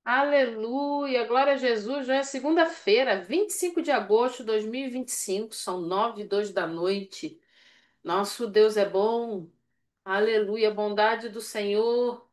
Aleluia, glória a Jesus. Já é segunda-feira, 25 de agosto de 2025, são 9:02 da noite. Nosso Deus é bom. Aleluia, a bondade do Senhor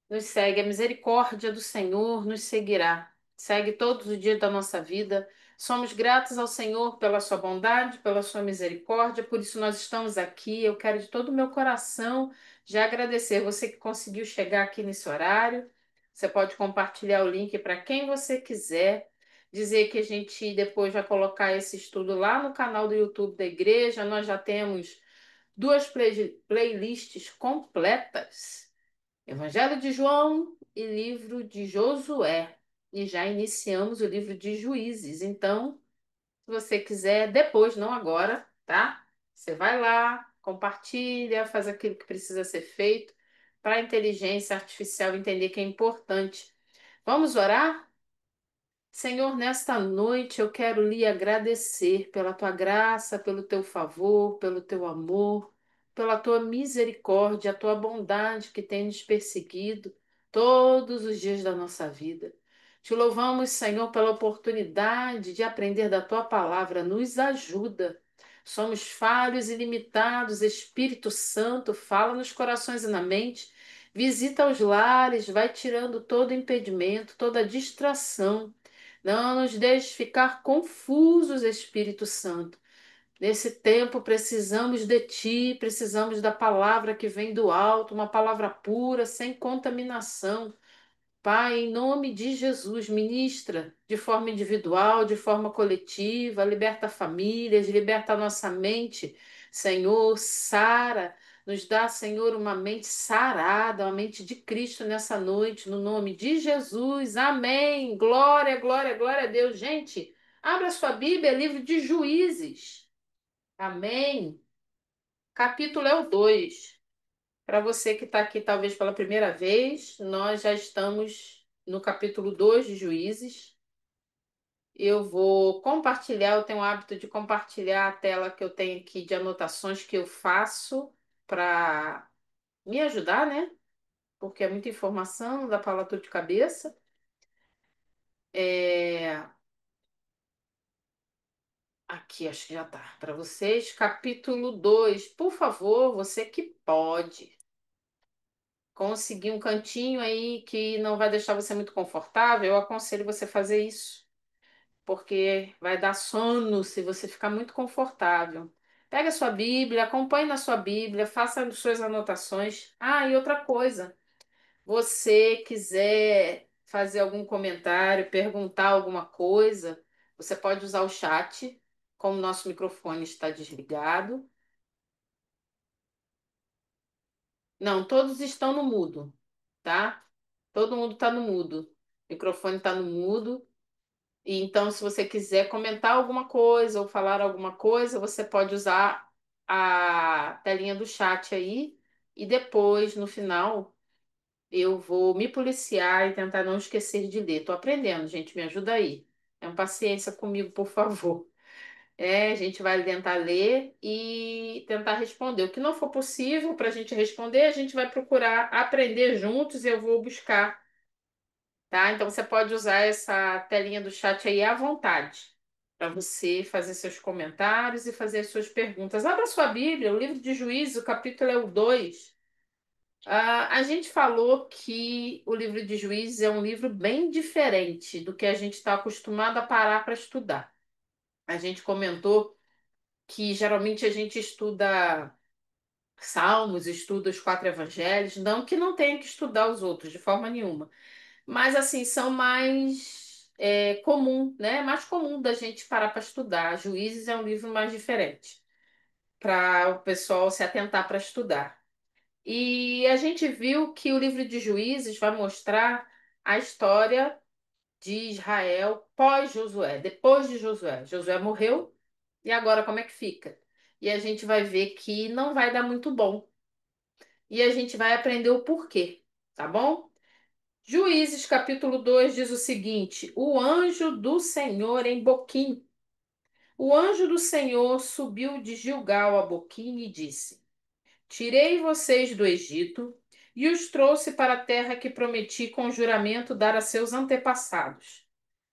nos segue, a misericórdia do Senhor nos seguirá. Segue todos os dias da nossa vida. Somos gratos ao Senhor pela sua bondade, pela sua misericórdia, por isso nós estamos aqui. Eu quero de todo o meu coração já agradecer você que conseguiu chegar aqui nesse horário. Você pode compartilhar o link para quem você quiser. Dizer que a gente depois vai colocar esse estudo lá no canal do YouTube da igreja. Nós já temos duas playlists completas. Evangelho de João e livro de Josué. E já iniciamos o livro de Juízes. Então, se você quiser, depois, não agora, tá? Você vai lá, compartilha, faz aquilo que precisa ser feito para a inteligência artificial entender que é importante. Vamos orar? Senhor, nesta noite eu quero lhe agradecer pela tua graça, pelo teu favor, pelo teu amor, pela tua misericórdia, a tua bondade que tem nos perseguido todos os dias da nossa vida. Te louvamos, Senhor, pela oportunidade de aprender da tua palavra. Nos ajuda. Somos falhos e limitados. Espírito Santo, fala nos corações e na mente. Visita os lares, vai tirando todo impedimento, toda distração. Não nos deixe ficar confusos, Espírito Santo. Nesse tempo precisamos de Ti, precisamos da palavra que vem do alto, uma palavra pura, sem contaminação. Pai, em nome de Jesus, ministra de forma individual, de forma coletiva, liberta famílias, liberta a nossa mente. Senhor, sara, nos dá, Senhor, uma mente sarada, uma mente de Cristo nessa noite, no nome de Jesus. Amém. Glória, glória, glória a Deus. Gente, abra sua Bíblia, livro de Juízes. Amém. Capítulo é o 2. Para você que está aqui talvez pela primeira vez, nós já estamos no capítulo 2 de Juízes. Eu vou compartilhar, eu tenho o hábito de compartilhar a tela que eu tenho aqui de anotações que eu faço para me ajudar, né? Porque é muita informação, não dá para falar tudo de cabeça. É, aqui, acho que já tá. Para vocês, capítulo 2. Por favor, você que pode conseguir um cantinho aí que não vai deixar você muito confortável, eu aconselho você fazer isso, porque vai dar sono se você ficar muito confortável. Pega a sua Bíblia, acompanhe na sua Bíblia, faça as suas anotações. Ah, e outra coisa, você quiser fazer algum comentário, perguntar alguma coisa, você pode usar o chat, como o nosso microfone está desligado. Não, todos estão no mudo, tá? Todo mundo está no mudo. O microfone está no mudo. E então, se você quiser comentar alguma coisa ou falar alguma coisa, você pode usar a telinha do chat aí. E depois, no final, eu vou me policiar e tentar não esquecer de ler. Estou aprendendo, gente, me ajuda aí. Tenham paciência comigo, por favor. A gente vai tentar ler e tentar responder. O que não for possível para a gente responder, a gente vai procurar aprender juntos e eu vou buscar, tá? Então você pode usar essa telinha do chat aí à vontade para você fazer seus comentários e fazer as suas perguntas. Abra sua Bíblia, o livro de Juízes, o capítulo é o 2. A gente falou que o livro de Juízes é um livro bem diferente do que a gente está acostumado a parar para estudar. A gente comentou que geralmente a gente estuda Salmos, estuda os quatro evangelhos, não que não tenha que estudar os outros de forma nenhuma. Mas assim, são mais comum, né? Mais comum da gente parar para estudar. Juízes é um livro mais diferente, para o pessoal se atentar para estudar. E a gente viu que o livro de Juízes vai mostrar a história de Israel pós-Josué, depois de Josué. Josué morreu, e agora como é que fica? E a gente vai ver que não vai dar muito bom. E a gente vai aprender o porquê, tá bom? Juízes capítulo 2 diz o seguinte: o anjo do Senhor em Boquim. O anjo do Senhor subiu de Gilgal a Boquim e disse: Tirei vocês do Egito, e os trouxe para a terra que prometi com juramento dar a seus antepassados.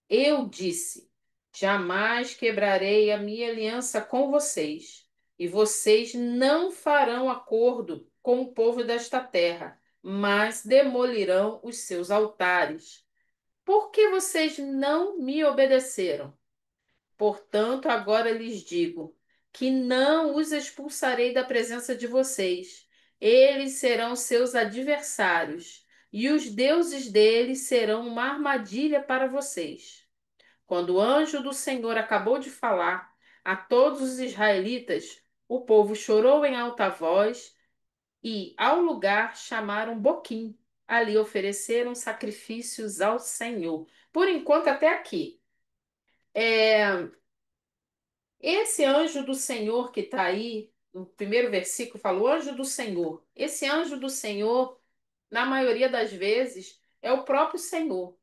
Eu disse: jamais quebrarei a minha aliança com vocês, e vocês não farão acordo com o povo desta terra, mas demolirão os seus altares. Por que vocês não me obedeceram? Portanto, agora lhes digo que não os expulsarei da presença de vocês. Eles serão seus adversários, e os deuses deles serão uma armadilha para vocês. Quando o anjo do Senhor acabou de falar a todos os israelitas, o povo chorou em alta voz e, ao lugar, chamaram Boquim. Ali ofereceram sacrifícios ao Senhor. Por enquanto, até aqui. É, esse anjo do Senhor que está aí, no primeiro versículo, fala o anjo do Senhor. Esse anjo do Senhor, na maioria das vezes, é o próprio Senhor.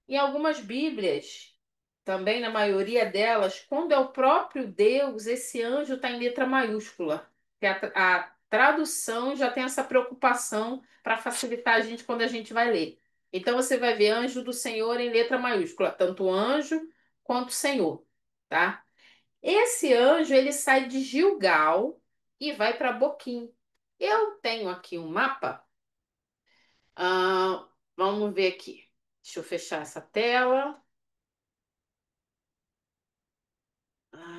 Em algumas Bíblias, também na maioria delas, quando é o próprio Deus, esse anjo está em letra maiúscula. Que a tradução já tem essa preocupação para facilitar a gente quando a gente vai ler. Então você vai ver anjo do Senhor em letra maiúscula, tanto anjo quanto Senhor, tá? Esse anjo ele sai de Gilgal e vai para Boquim. Eu tenho aqui um mapa. Vamos ver aqui. Deixa eu fechar essa tela.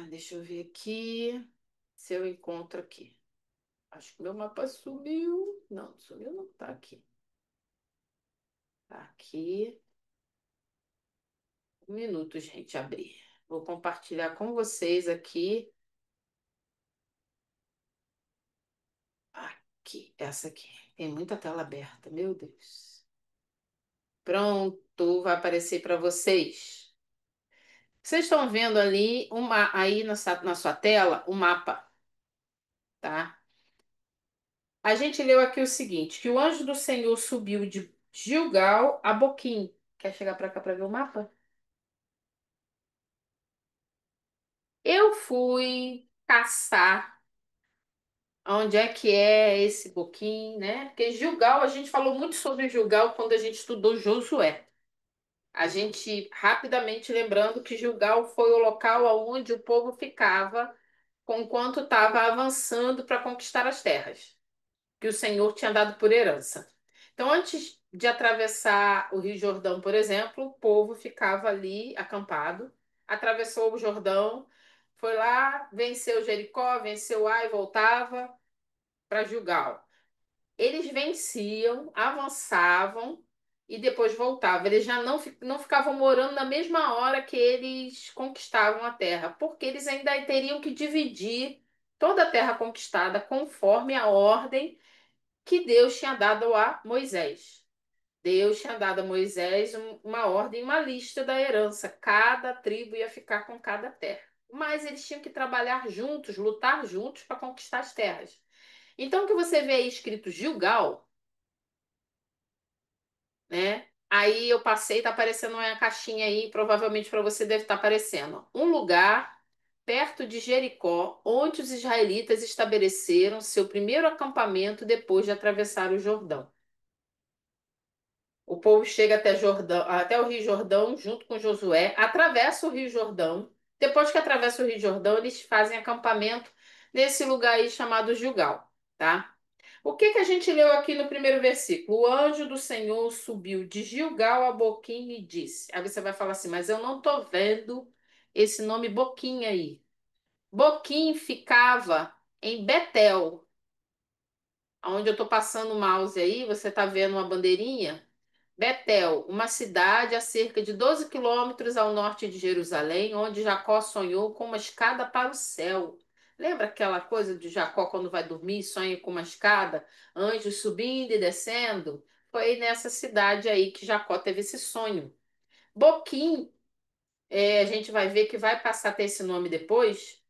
Deixa eu ver aqui se eu encontro aqui. Acho que meu mapa sumiu. Não, sumiu não, tá aqui. Tá aqui. Um minuto, gente, abrir. Vou compartilhar com vocês aqui. Aqui, essa aqui. Tem muita tela aberta, meu Deus. Pronto, vai aparecer para vocês. Vocês estão vendo ali aí na sua tela o mapa, tá? A gente leu aqui o seguinte, que o anjo do Senhor subiu de Gilgal a Boquim. Quer chegar para cá para ver o mapa? Eu fui caçar onde é esse Boquim, né? Porque Gilgal, a gente falou muito sobre Gilgal quando a gente estudou Josué. A gente rapidamente lembrando que Gilgal foi o local onde o povo ficava enquanto estava avançando para conquistar as terras que o Senhor tinha dado por herança. Então, antes de atravessar o Rio Jordão, por exemplo, o povo ficava ali acampado, atravessou o Jordão, foi lá, venceu Jericó, venceu Ai, voltava para Gilgal. Eles venciam, avançavam e depois voltavam. Eles já não ficavam morando na mesma hora que eles conquistavam a terra, porque eles ainda teriam que dividir toda a terra conquistada conforme a ordem que Deus tinha dado a Moisés. Deus tinha dado a Moisés uma ordem, uma lista da herança. Cada tribo ia ficar com cada terra. Mas eles tinham que trabalhar juntos, lutar juntos para conquistar as terras. Então, o que você vê aí escrito Gilgal, né? Aí eu passei, tá aparecendo uma caixinha aí, provavelmente para você deve estar aparecendo. Um lugar perto de Jericó, onde os israelitas estabeleceram seu primeiro acampamento depois de atravessar o Jordão. O povo chega até Jordão, até o Rio Jordão, junto com Josué, atravessa o Rio Jordão. Depois que atravessa o Rio Jordão, eles fazem acampamento nesse lugar aí chamado Gilgal, tá? O que que a gente leu aqui no primeiro versículo? O anjo do Senhor subiu de Gilgal a Boquim e disse. Aí você vai falar assim, mas eu não tô vendo esse nome Boquim aí. Boquim ficava em Betel, onde eu tô passando o mouse aí, você tá vendo uma bandeirinha? Betel, uma cidade a cerca de 12 quilômetros ao norte de Jerusalém, onde Jacó sonhou com uma escada para o céu. Lembra aquela coisa de Jacó quando vai dormir, sonha com uma escada, anjos subindo e descendo? Foi nessa cidade aí que Jacó teve esse sonho. Boquim, a gente vai ver que vai passar a ter esse nome depois,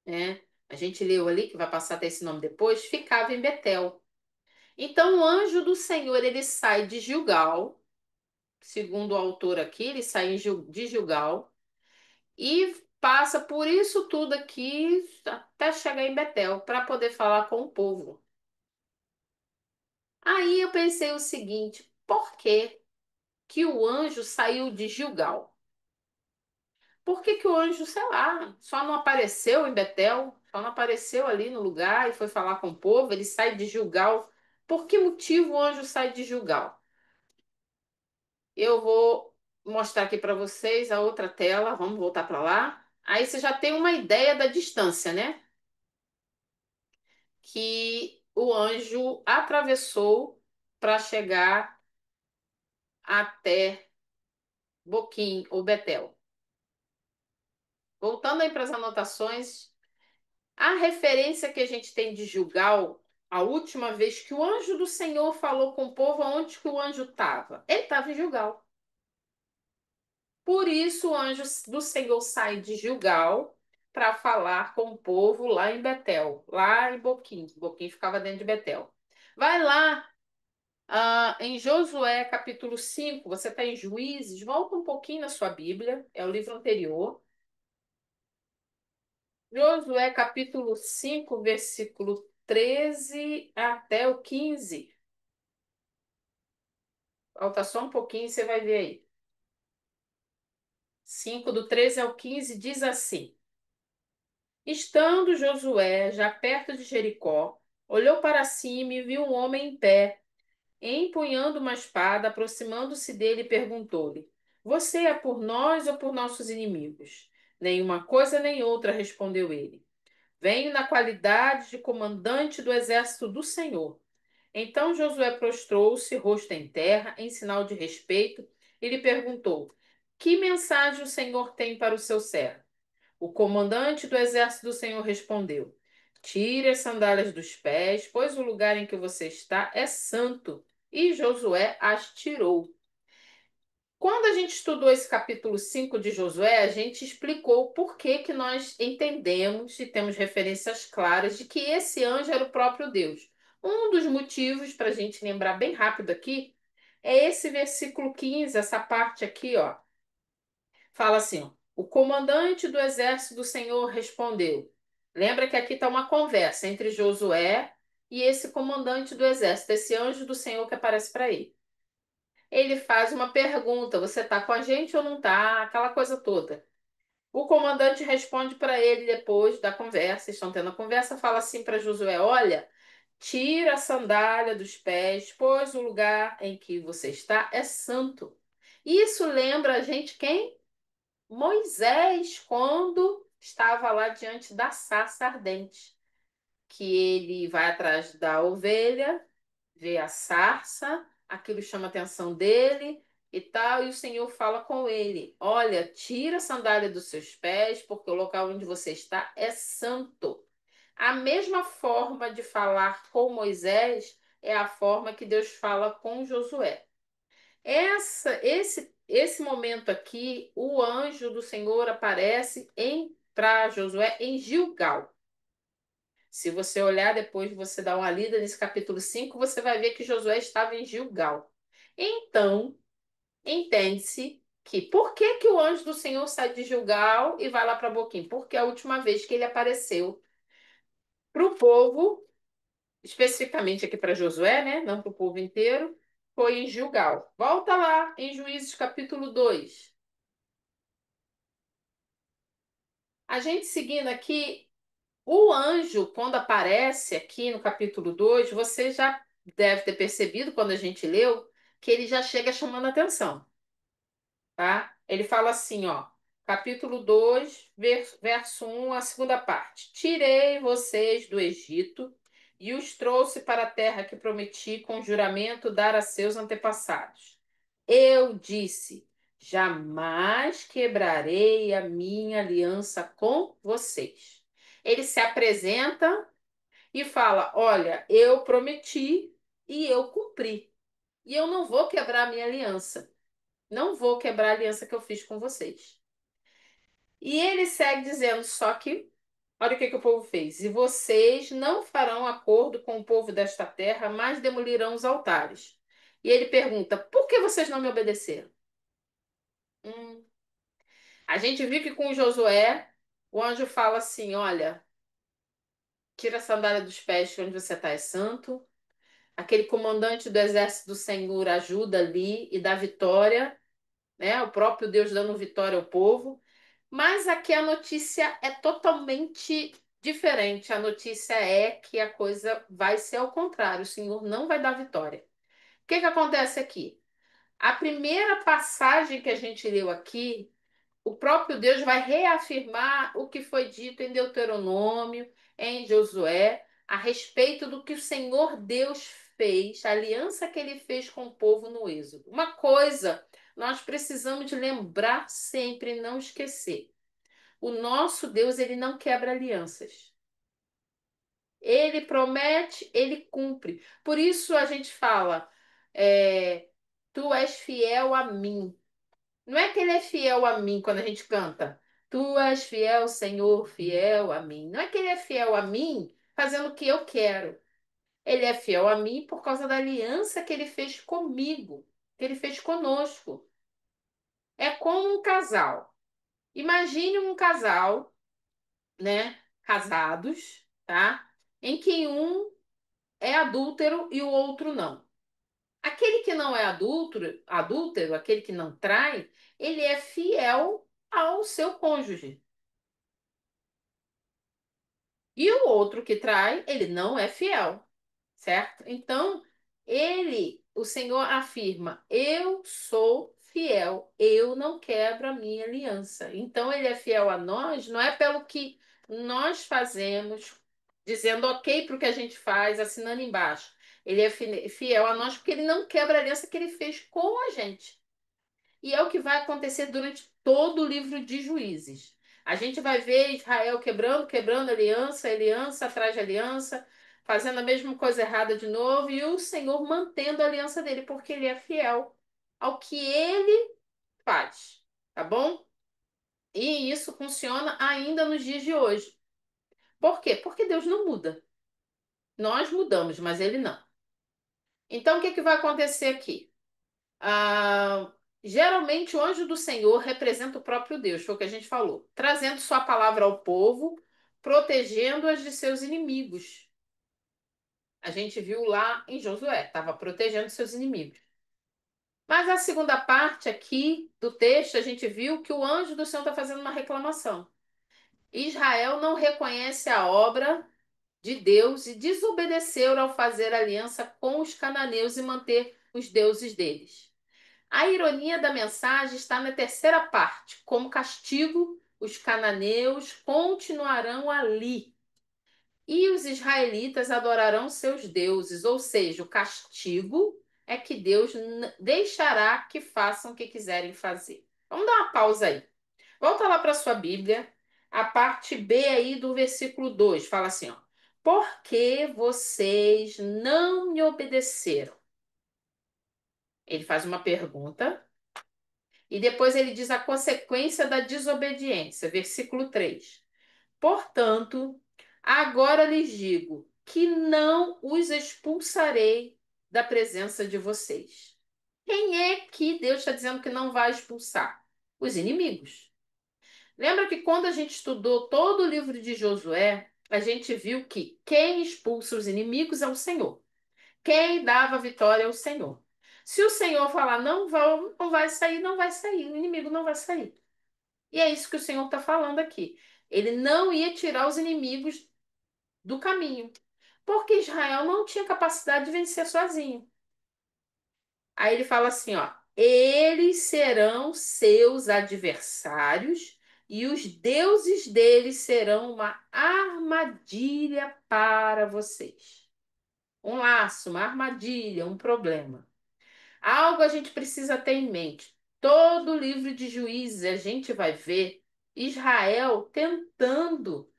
né? A gente leu ali que vai passar a ter esse nome depois, ficava em Betel. Então o anjo do Senhor ele sai de Gilgal, segundo o autor aqui, ele sai de Gilgal e passa por isso tudo aqui até chegar em Betel para poder falar com o povo. Aí eu pensei o seguinte: por que que o anjo saiu de Gilgal? Por que que o anjo, sei lá, só não apareceu em Betel? Só não apareceu ali no lugar e foi falar com o povo? Ele sai de Gilgal. Por que motivo o anjo sai de Gilgal? Eu vou mostrar aqui para vocês a outra tela. Vamos voltar para lá. Aí você já tem uma ideia da distância, né? Que o anjo atravessou para chegar até Boquim ou Betel. Voltando aí para as anotações, a referência que a gente tem de Gilgal, a última vez que o anjo do Senhor falou com o povo, onde que o anjo estava? Ele estava em Gilgal. Por isso o anjo do Senhor sai de Gilgal para falar com o povo lá em Betel, lá em Boquim. Boquim ficava dentro de Betel. Vai lá, em Josué capítulo 5. Você está em Juízes, volta um pouquinho na sua Bíblia, é o livro anterior. Josué capítulo 5, versículo 13 até o 15. Falta só um pouquinho, você vai ver aí. 5 do 13 ao 15 diz assim: Estando Josué já perto de Jericó, olhou para cima e viu um homem em pé, empunhando uma espada, aproximando-se dele, perguntou-lhe: Você é por nós ou por nossos inimigos? Nenhuma coisa nem outra, respondeu ele. Venho na qualidade de comandante do exército do Senhor. Então Josué prostrou-se, rosto em terra, em sinal de respeito, e lhe perguntou: Que mensagem o Senhor tem para o seu servo? O comandante do exército do Senhor respondeu: Tire as sandálias dos pés, pois o lugar em que você está é santo. E Josué as tirou. Quando a gente estudou esse capítulo 5 de Josué, a gente explicou por que que nós entendemos e temos referências claras de que esse anjo era o próprio Deus. Um dos motivos, para a gente lembrar bem rápido aqui, é esse versículo 15, essa parte aqui, ó. Fala assim, ó, o comandante do exército do Senhor respondeu. Lembra que aqui está uma conversa entre Josué e esse comandante do exército, esse anjo do Senhor que aparece para ele. Ele faz uma pergunta: você está com a gente ou não está? Aquela coisa toda. O comandante responde para ele depois da conversa, estão tendo a conversa, fala assim para Josué: Olha, tira a sandália dos pés, pois o lugar em que você está é santo. Isso lembra a gente quem? Moisés, quando estava lá diante da sarça ardente, que ele vai atrás da ovelha, vê a sarça, aquilo chama a atenção dele e tal, e o Senhor fala com ele: Olha, tira a sandália dos seus pés, porque o local onde você está é santo. A mesma forma de falar com Moisés é a forma que Deus fala com Josué. Esse momento aqui, o anjo do Senhor aparece em para Josué em Gilgal. Se você olhar depois, você dá uma lida nesse capítulo 5, você vai ver que Josué estava em Gilgal. Então, entende-se que por que que o anjo do Senhor sai de Gilgal e vai lá para Boquim? Porque a última vez que ele apareceu para o povo, especificamente aqui para Josué, né? Não para o povo inteiro, foi em Gilgal. Volta lá em Juízes capítulo 2. A gente seguindo aqui, o anjo, quando aparece aqui no capítulo 2, você já deve ter percebido quando a gente leu, que ele já chega chamando atenção, tá? Ele fala assim, ó, capítulo 2, verso 1, a segunda parte. Tirei vocês do Egito e os trouxe para a terra que prometi com juramento dar a seus antepassados. Eu disse: jamais quebrarei a minha aliança com vocês. Ele se apresenta e fala: Olha, eu prometi e eu cumpri. E eu não vou quebrar a minha aliança. Não vou quebrar a aliança que eu fiz com vocês. E ele segue dizendo: Só que, olha o que que o povo fez. E vocês não farão acordo com o povo desta terra, mas demolirão os altares. E ele pergunta: Por que vocês não me obedeceram? Hum. A gente viu que com Josué, o anjo fala assim: Olha, tira a sandália dos pés, que onde você está é santo. aquele comandante do exército do Senhor ajuda ali e dá vitória, né? O próprio Deus dando vitória ao povo. Mas aqui a notícia é totalmente diferente. A notícia é que a coisa vai ser ao contrário. O Senhor não vai dar vitória. O que que acontece aqui? A primeira passagem que a gente leu aqui, o próprio Deus vai reafirmar o que foi dito em Deuteronômio, em Josué, a respeito do que o Senhor Deus fez, a aliança que ele fez com o povo no Êxodo. Uma coisa nós precisamos de lembrar sempre, e não esquecer. O nosso Deus, ele não quebra alianças. Ele promete, ele cumpre. Por isso a gente fala, tu és fiel a mim. Não é que ele é fiel a mim quando a gente canta. Tu és fiel, Senhor, fiel a mim. Não é que ele é fiel a mim fazendo o que eu quero. Ele é fiel a mim por causa da aliança que ele fez comigo, que ele fez conosco. É como um casal. Imagine um casal, né, casados, tá? Em que um é adúltero e o outro não. Aquele que não é adúltero, aquele que não trai, ele é fiel ao seu cônjuge. E o outro que trai, ele não é fiel, certo? Então, o Senhor afirma: eu sou fiel, eu não quebro a minha aliança. Então, ele é fiel a nós, não é pelo que nós fazemos, dizendo ok para o que a gente faz, assinando embaixo. Ele é fiel a nós porque ele não quebra a aliança que ele fez com a gente. E é o que vai acontecer durante todo o livro de Juízes. A gente vai ver Israel quebrando aliança, aliança atrás de aliança, fazendo a mesma coisa errada de novo, e o Senhor mantendo a aliança dele, porque ele é fiel ao que ele faz, tá bom? E isso funciona ainda nos dias de hoje. Por quê? Porque Deus não muda. Nós mudamos, mas ele não. Então, o que que vai acontecer aqui? Geralmente o anjo do Senhor representa o próprio Deus, foi o que a gente falou, trazendo sua palavra ao povo, protegendo-as de seus inimigos. A gente viu lá em Josué, estava protegendo seus inimigos. Mas a segunda parte aqui do texto, a gente viu que o anjo do Senhor está fazendo uma reclamação. Israel não reconhece a obra de Deus e desobedeceu ao fazer aliança com os cananeus e manter os deuses deles. A ironia da mensagem está na terceira parte. Como castigo, os cananeus continuarão ali e os israelitas adorarão seus deuses, ou seja, o castigo é que Deus deixará que façam o que quiserem fazer. Vamos dar uma pausa aí. Volta lá para sua Bíblia, a parte B aí do versículo 2 fala assim, ó: porque vocês não me obedeceram? Ele faz uma pergunta. E depois ele diz a consequência da desobediência, versículo 3. Portanto, agora lhes digo que não os expulsarei da presença de vocês. Quem é que Deus está dizendo que não vai expulsar? Os inimigos. Lembra que quando a gente estudou todo o livro de Josué, a gente viu que quem expulsa os inimigos é o Senhor. Quem dava vitória é o Senhor. Se o Senhor falar não, não vai sair, não vai sair, o inimigo não vai sair. E é isso que o Senhor está falando aqui. Ele não ia tirar os inimigos do caminho, porque Israel não tinha capacidade de vencer sozinho. Aí ele fala assim, ó: eles serão seus adversários e os deuses deles serão uma armadilha para vocês. Um laço, uma armadilha, um problema. Algo a gente precisa ter em mente. Todo o livro de Juízes a gente vai ver Israel tentando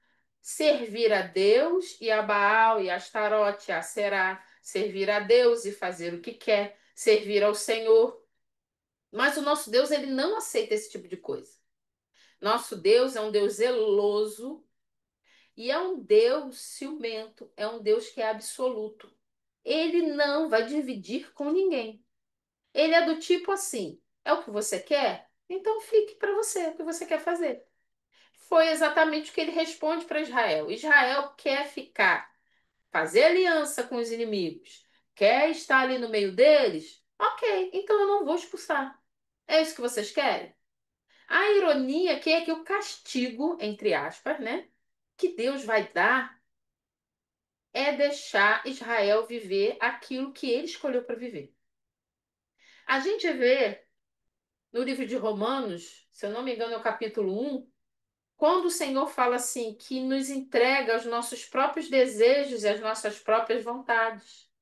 servir a Deus e a Baal e a Astarote, a Será, servir a Deus e fazer o que quer, servir ao Senhor. Mas o nosso Deus, ele não aceita esse tipo de coisa. Nosso Deus é um Deus zeloso e é um Deus ciumento, é um Deus que é absoluto. Ele não vai dividir com ninguém. Ele é do tipo assim: é o que você quer? Então fique para você, o que você quer fazer. Foi exatamente o que ele responde para Israel. Israel quer ficar, fazer aliança com os inimigos, Quer estar ali no meio deles? Ok, então eu não vou expulsar. É isso que vocês querem? A ironia aqui é que o castigo, entre aspas, né, que Deus vai dar é deixar Israel viver aquilo que ele escolheu para viver. A gente vê no livro de Romanos, se eu não me engano, é o capítulo 1, quando o Senhor fala assim, que nos entrega os nossos próprios desejos e as nossas próprias vontades.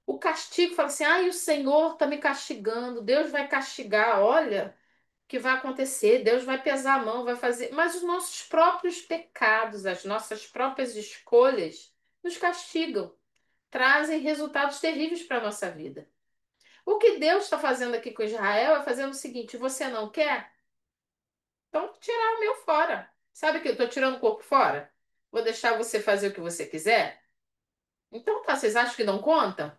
O castigo fala assim: ai, o Senhor está me castigando, Deus vai castigar, olha o que vai acontecer, Deus vai pesar a mão, vai fazer. Mas os nossos próprios pecados, as nossas próprias escolhas nos castigam, trazem resultados terríveis para a nossa vida. O que Deus está fazendo aqui com Israel é fazendo o seguinte: você não quer? Então tirar o meu fora. Sabe que eu estou tirando o corpo fora? Vou deixar você fazer o que você quiser? Então tá, vocês acham que não conta?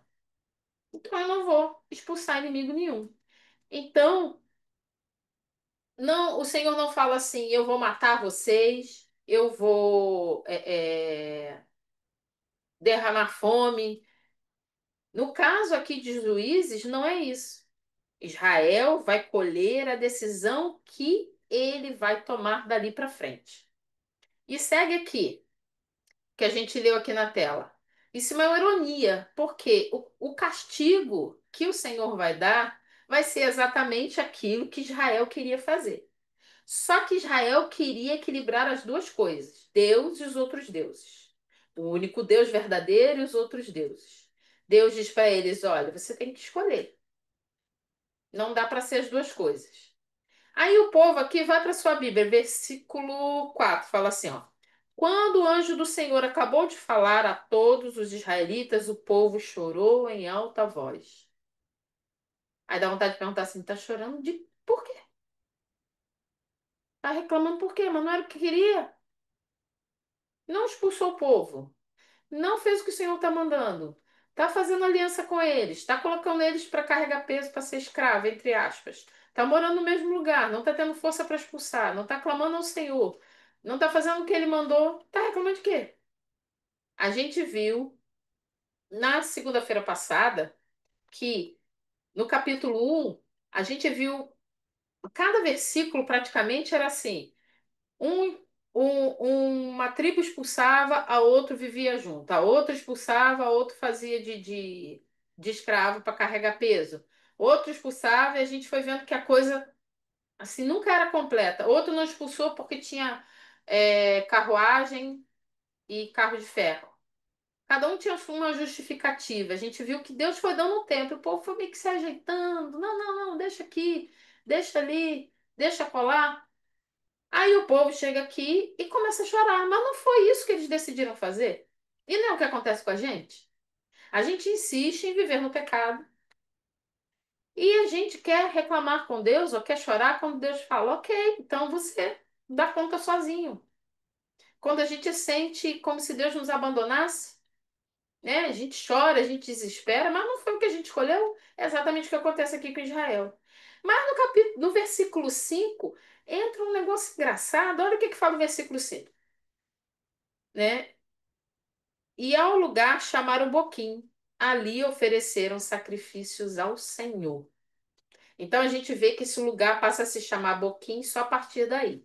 Então eu não vou expulsar inimigo nenhum. Então, não, o Senhor não fala assim, eu vou matar vocês, eu vou derramar fome. No caso aqui de Juízes, não é isso. Israel vai colher a decisão que ele vai tomar dali para frente. E segue aqui, que a gente leu aqui na tela. Isso é uma ironia, porque o castigo que o Senhor vai dar vai ser exatamente aquilo que Israel queria fazer. Só que Israel queria equilibrar as duas coisas, Deus e os outros deuses. O único Deus verdadeiro e os outros deuses. Deus diz para eles: olha, você tem que escolher. Não dá para ser as duas coisas. Aí o povo aqui vai para sua Bíblia, versículo 4 fala assim, ó. Quando o anjo do Senhor acabou de falar a todos os israelitas, o povo chorou em alta voz. Aí dá vontade de perguntar assim, tá chorando de por quê? Tá reclamando por quê? Mas não era o que queria. Não expulsou o povo. Não fez o que o Senhor está mandando. Está fazendo aliança com eles. Está colocando eles para carregar peso para ser escravo, entre aspas. Está morando no mesmo lugar. Não está tendo força para expulsar. Não está clamando ao Senhor. Não está fazendo o que ele mandou. Está reclamando de quê? A gente viu na segunda-feira passada que no capítulo 1 a gente viu cada versículo praticamente era assim. Um, uma tribo expulsava, a outro vivia junto. A outra expulsava, a outro fazia de escravo para carregar peso. Outro expulsava e a gente foi vendo que a coisa assim nunca era completa. Outro não expulsou porque tinha carruagem e carro de ferro. Cada um tinha uma justificativa. A gente viu que Deus foi dando um tempo. O povo foi meio que se ajeitando. Não, não, não, deixa aqui, deixa ali, deixa colar. Aí o povo chega aqui e começa a chorar. Mas não foi isso que eles decidiram fazer. E não é o que acontece com a gente. A gente insiste em viver no pecado. E a gente quer reclamar com Deus ou quer chorar quando Deus fala, ok, então você dá conta sozinho. Quando a gente sente como se Deus nos abandonasse, né? A gente chora, a gente desespera, mas não foi o que a gente escolheu. É exatamente o que acontece aqui com Israel. Mas no versículo 5 entra um negócio engraçado. Olha o que que fala o versículo 5, né? E ao lugar chamaram Boquim. Ali ofereceram sacrifícios ao Senhor. Então a gente vê que esse lugar passa a se chamar Boquim só a partir daí.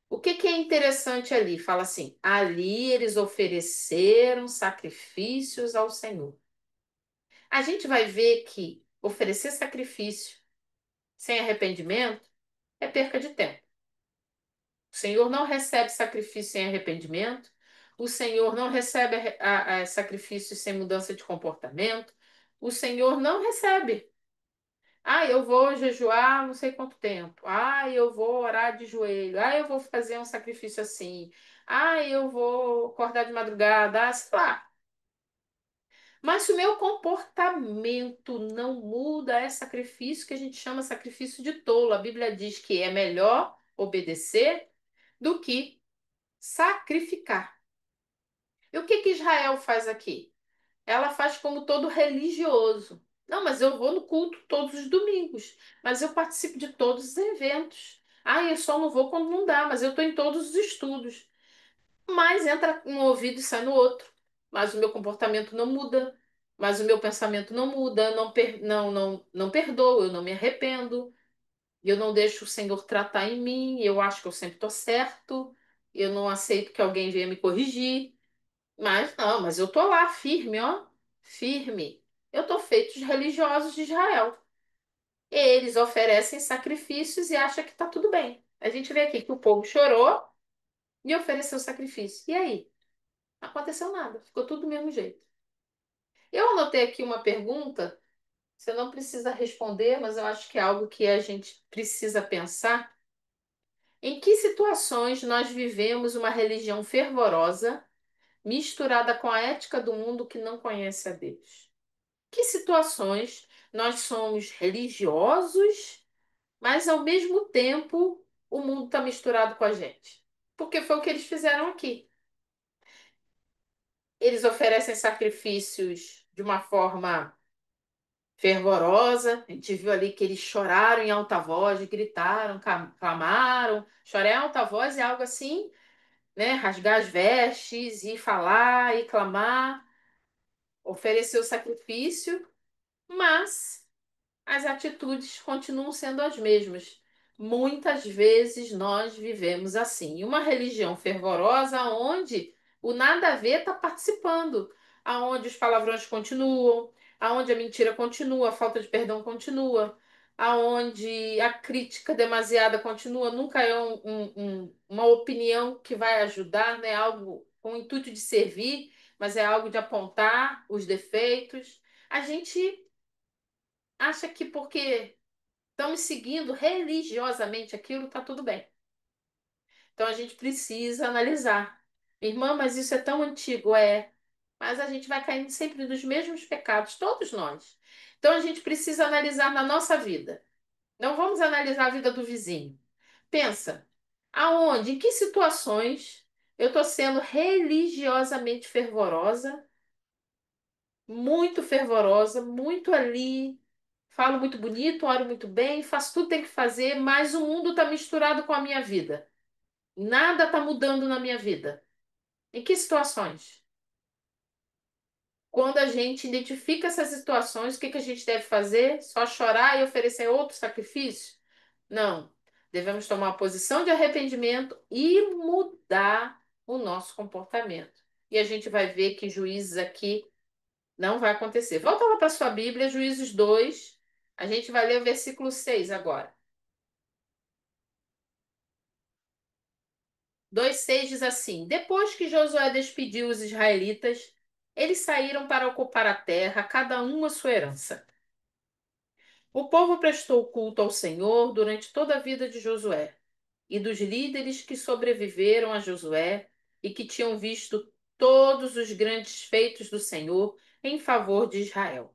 O que que é interessante ali? Fala assim: ali eles ofereceram sacrifícios ao Senhor. A gente vai ver que oferecer sacrifício sem arrependimento é perca de tempo. O Senhor não recebe sacrifício sem arrependimento. O Senhor não recebe sacrifício sem mudança de comportamento. O Senhor não recebe. Ah, eu vou jejuar não sei quanto tempo. Ah, eu vou orar de joelho. Ah, eu vou fazer um sacrifício assim. Ah, eu vou acordar de madrugada. Ah, sei lá. Mas se o meu comportamento não muda, é sacrifício que a gente chama sacrifício de tolo. A Bíblia diz que é melhor obedecer do que sacrificar. E o que que Israel faz aqui? Ela faz como todo religioso. Não, mas eu vou no culto todos os domingos, mas eu participo de todos os eventos. Ah, eu só não vou quando não dá, mas eu estou em todos os estudos. Mas entra um ouvido e sai no outro. Mas o meu comportamento não muda. mas o meu pensamento não muda, eu não perdoo, eu não me arrependo, eu não deixo o Senhor tratar em mim, eu acho que eu sempre estou certo, eu não aceito que alguém venha me corrigir, mas não, mas eu tô lá firme, ó, firme. Eu tô feito os religiosos de Israel. Eles oferecem sacrifícios e acham que tá tudo bem. A gente vê aqui que o povo chorou e ofereceu sacrifício. E aí? Não aconteceu nada, ficou tudo do mesmo jeito. Eu anotei aqui uma pergunta, você não precisa responder, mas eu acho que é algo que a gente precisa pensar. Em que situações nós vivemos uma religião fervorosa, misturada com a ética do mundo que não conhece a Deus? Que situações nós somos religiosos, mas ao mesmo tempo o mundo está misturado com a gente? Porque foi o que eles fizeram aqui. Eles oferecem sacrifícios de uma forma fervorosa. A gente viu ali que eles choraram em alta voz, gritaram, clamaram. Chorar em alta voz é algo assim, né? Rasgar as vestes e falar e clamar, oferecer o sacrifício, mas as atitudes continuam sendo as mesmas. Muitas vezes nós vivemos assim. Uma religião fervorosa onde o nada a ver está participando, aonde os palavrões continuam, aonde a mentira continua, a falta de perdão continua, aonde a crítica demasiada continua. Nunca é uma opinião que vai ajudar, né? Algo com o intuito de servir, mas é algo de apontar os defeitos. A gente acha que porque estamos seguindo religiosamente aquilo, está tudo bem. Então a gente precisa analisar. Irmã, mas isso é tão antigo, é. Mas a gente vai caindo sempre nos mesmos pecados, todos nós. Então a gente precisa analisar na nossa vida. Não vamos analisar a vida do vizinho. Pensa, aonde, em que situações eu estou sendo religiosamente fervorosa, muito fervorosa, muito ali, falo muito bonito, oro muito bem, faço tudo que tem que fazer, mas o mundo está misturado com a minha vida. Nada está mudando na minha vida. Em que situações? Quando a gente identifica essas situações, o que que a gente deve fazer? Só chorar e oferecer outro sacrifício? Não. Devemos tomar uma posição de arrependimento e mudar o nosso comportamento. E a gente vai ver que juízes aqui não vai acontecer. Volta lá para sua Bíblia, Juízes 2. A gente vai ler o versículo 6 agora. 2:6 diz assim: Depois que Josué despediu os israelitas, eles saíram para ocupar a terra, cada um a sua herança. O povo prestou culto ao Senhor durante toda a vida de Josué e dos líderes que sobreviveram a Josué e que tinham visto todos os grandes feitos do Senhor em favor de Israel.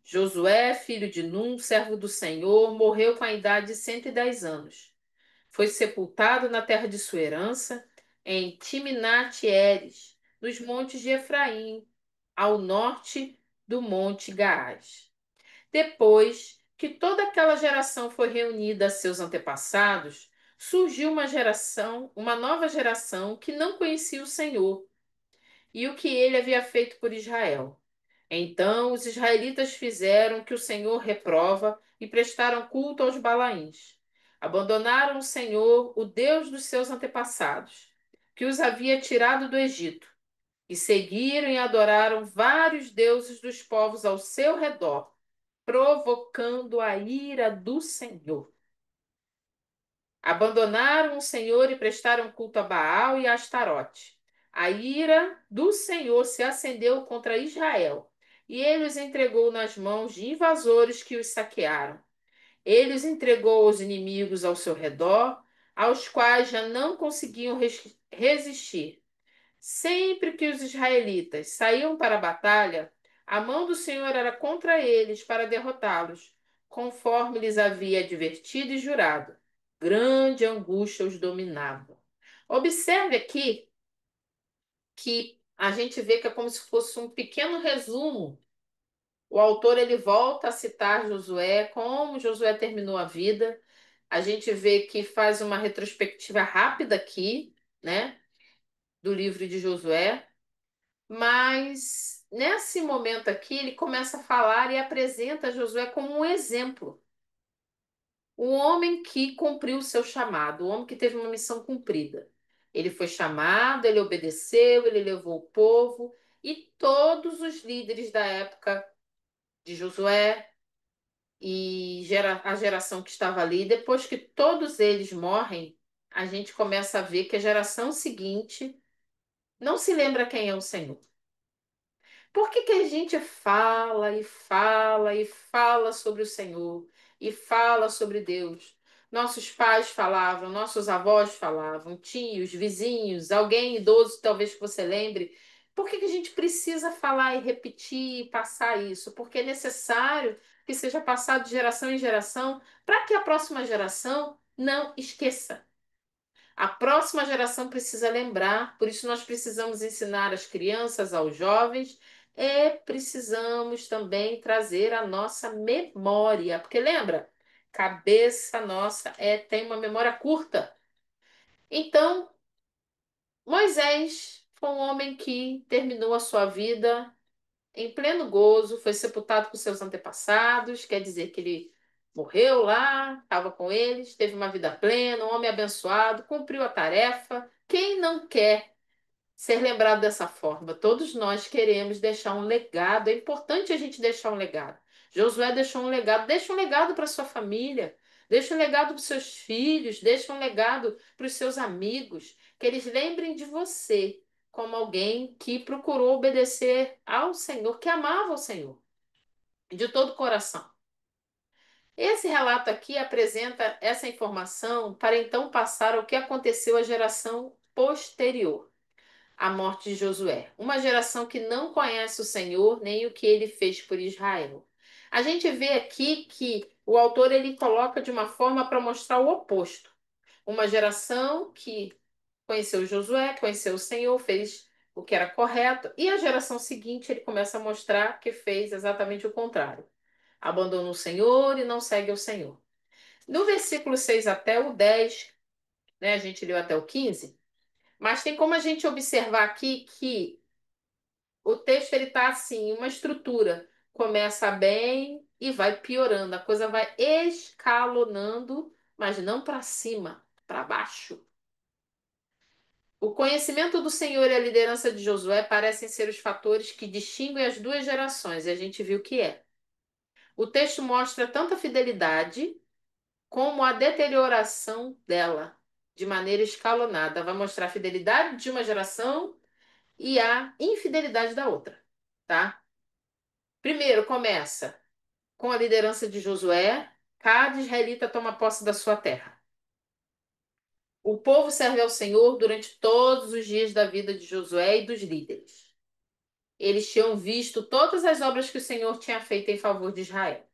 Josué, filho de Num, servo do Senhor, morreu com a idade de 110 anos. Foi sepultado na terra de sua herança, em Timnat-Heres, nos montes de Efraim, ao norte do Monte Gaás. Depois que toda aquela geração foi reunida a seus antepassados, surgiu uma nova geração que não conhecia o Senhor e o que ele havia feito por Israel. Então os israelitas fizeram o que o Senhor reprova e prestaram culto aos Balaíns. Abandonaram o Senhor, o Deus dos seus antepassados, que os havia tirado do Egito, e seguiram e adoraram vários deuses dos povos ao seu redor, provocando a ira do Senhor. Abandonaram o Senhor e prestaram culto a Baal e a Astarote. A ira do Senhor se acendeu contra Israel, e ele os entregou nas mãos de invasores que os saquearam. Ele os entregou aos inimigos ao seu redor, aos quais já não conseguiam resistir. Sempre que os israelitas saíam para a batalha, a mão do Senhor era contra eles para derrotá-los, conforme lhes havia advertido e jurado. Grande angústia os dominava. Observe aqui que a gente vê que é como se fosse um pequeno resumo. O autor ele volta a citar Josué, como Josué terminou a vida. A gente vê que faz uma retrospectiva rápida aqui, né, do livro de Josué. Mas nesse momento aqui, ele começa a falar e apresenta Josué como um exemplo. O homem que cumpriu o seu chamado, o homem que teve uma missão cumprida. Ele foi chamado, ele obedeceu, ele levou o povo e todos os líderes da época de Josué e a geração que estava ali, depois que todos eles morrem, a gente começa a ver que a geração seguinte não se lembra quem é o Senhor. Por que que a gente fala e fala e fala sobre o Senhor e fala sobre Deus? Nossos pais falavam, nossos avós falavam, tios, vizinhos, alguém idoso, talvez que você lembre. Por que que a gente precisa falar e repetir e passar isso? Porque é necessário que seja passado de geração em geração para que a próxima geração não esqueça. A próxima geração precisa lembrar, por isso nós precisamos ensinar as crianças, aos jovens, e precisamos também trazer a nossa memória, porque lembra, cabeça nossa tem uma memória curta. Então, Moisés foi um homem que terminou a sua vida em pleno gozo, foi sepultado por seus antepassados, quer dizer que ele morreu lá, estava com eles, teve uma vida plena, um homem abençoado, cumpriu a tarefa. Quem não quer ser lembrado dessa forma? Todos nós queremos deixar um legado, é importante a gente deixar um legado. Josué deixou um legado, deixa um legado para sua família, deixa um legado para os seus filhos, deixa um legado para os seus amigos, que eles lembrem de você como alguém que procurou obedecer ao Senhor, que amava o Senhor de todo o coração. Esse relato aqui apresenta essa informação para então passar ao que aconteceu à geração posterior à morte de Josué, uma geração que não conhece o Senhor nem o que ele fez por Israel. A gente vê aqui que o autor ele coloca de uma forma para mostrar o oposto. Uma geração que conheceu Josué, conheceu o Senhor, fez o que era correto, e a geração seguinte ele começa a mostrar que fez exatamente o contrário. Abandona o Senhor e não segue o Senhor. No versículo 6 até o 10, né, a gente leu até o 15, mas tem como a gente observar aqui que o texto ele tá assim, uma estrutura. Começa bem e vai piorando. A coisa vai escalonando, mas não para cima, para baixo. O conhecimento do Senhor e a liderança de Josué parecem ser os fatores que distinguem as duas gerações, e a gente viu que é. O texto mostra tanta fidelidade como a deterioração dela, de maneira escalonada. Vai mostrar a fidelidade de uma geração e a infidelidade da outra, tá? Primeiro começa com a liderança de Josué, cada israelita toma posse da sua terra. O povo serve ao Senhor durante todos os dias da vida de Josué e dos líderes. Eles tinham visto todas as obras que o Senhor tinha feito em favor de Israel.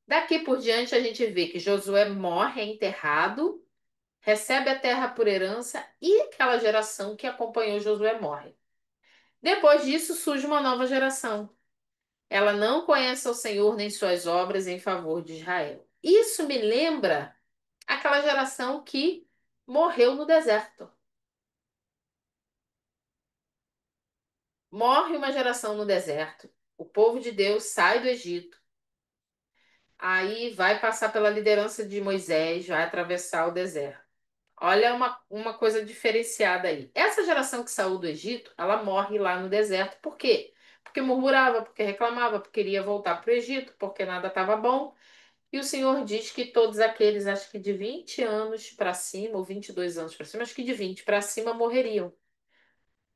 Daqui por diante, a gente vê que Josué morre, é enterrado, recebe a terra por herança e aquela geração que acompanhou Josué morre. Depois disso, surge uma nova geração. Ela não conhece o Senhor nem suas obras em favor de Israel. Isso me lembra aquela geração que morreu no deserto. Morre uma geração no deserto. O povo de Deus sai do Egito. Aí vai passar pela liderança de Moisés, vai atravessar o deserto. Olha uma coisa diferenciada aí. Essa geração que saiu do Egito, ela morre lá no deserto. Por quê? Porque murmurava, porque reclamava, porque queria voltar para o Egito, porque nada estava bom. E o Senhor diz que todos aqueles, acho que de 20 anos para cima, ou 22 anos para cima, acho que de 20 para cima morreriam.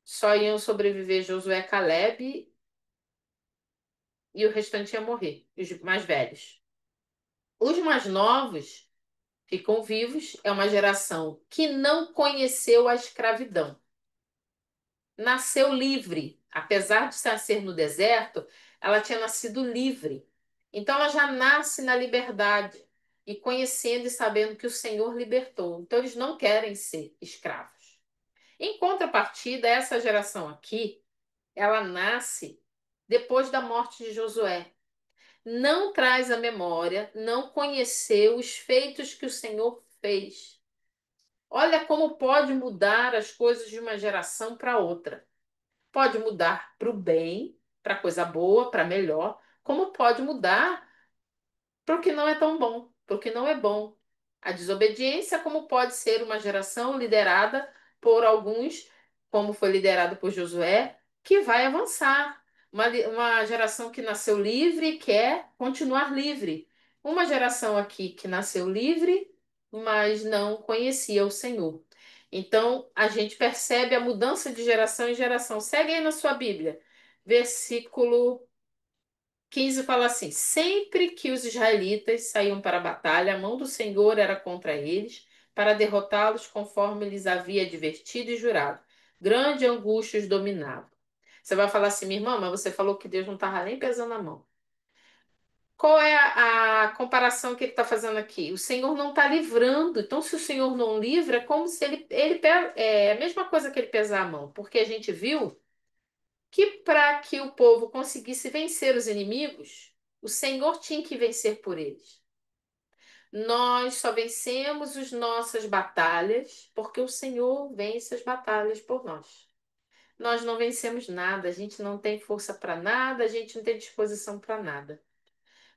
Só iam sobreviver Josué, Caleb e o restante ia morrer, os mais velhos. Os mais novos ficam vivos, é uma geração que não conheceu a escravidão. Nasceu livre, apesar de nascer no deserto, ela tinha nascido livre. Então ela já nasce na liberdade e conhecendo e sabendo que o Senhor libertou. Então eles não querem ser escravos. Em contrapartida, essa geração aqui, ela nasce depois da morte de Josué. Não traz a memória, não conheceu os feitos que o Senhor fez. Olha como pode mudar as coisas de uma geração para outra. pode mudar para o bem, para coisa boa, para melhor, como pode mudar para o que não é tão bom, para o que não é bom. A desobediência, como pode ser uma geração liderada por alguns, como foi liderado por Josué, que vai avançar. Uma geração que nasceu livre e quer continuar livre. Uma geração aqui que nasceu livre, mas não conhecia o Senhor. Então, a gente percebe a mudança de geração em geração. Segue aí na sua Bíblia. Versículo 15 fala assim: sempre que os israelitas saíam para a batalha, a mão do Senhor era contra eles, para derrotá-los conforme lhes havia advertido e jurado. Grande angústia os dominava. Você vai falar assim, minha irmã, mas você falou que Deus não estava nem pesando a mão. Qual é a comparação que ele está fazendo aqui? O Senhor não está livrando. Então, se o Senhor não livra, é como se é a mesma coisa que ele pesar a mão, porque a gente viu que para que o povo conseguisse vencer os inimigos, o Senhor tinha que vencer por eles. Nós só vencemos as nossas batalhas porque o Senhor vence as batalhas por nós. Nós não vencemos nada, a gente não tem força para nada, a gente não tem disposição para nada.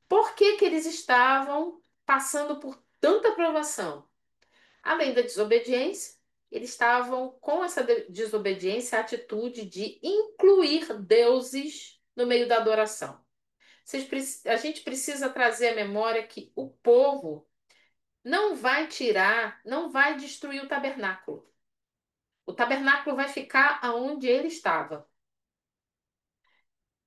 Por que que eles estavam passando por tanta provação? Além da desobediência, eles estavam com essa desobediência a atitude de incluir deuses no meio da adoração. A gente precisa trazer à memória que o povo não vai tirar, não vai destruir o tabernáculo. O tabernáculo vai ficar aonde ele estava.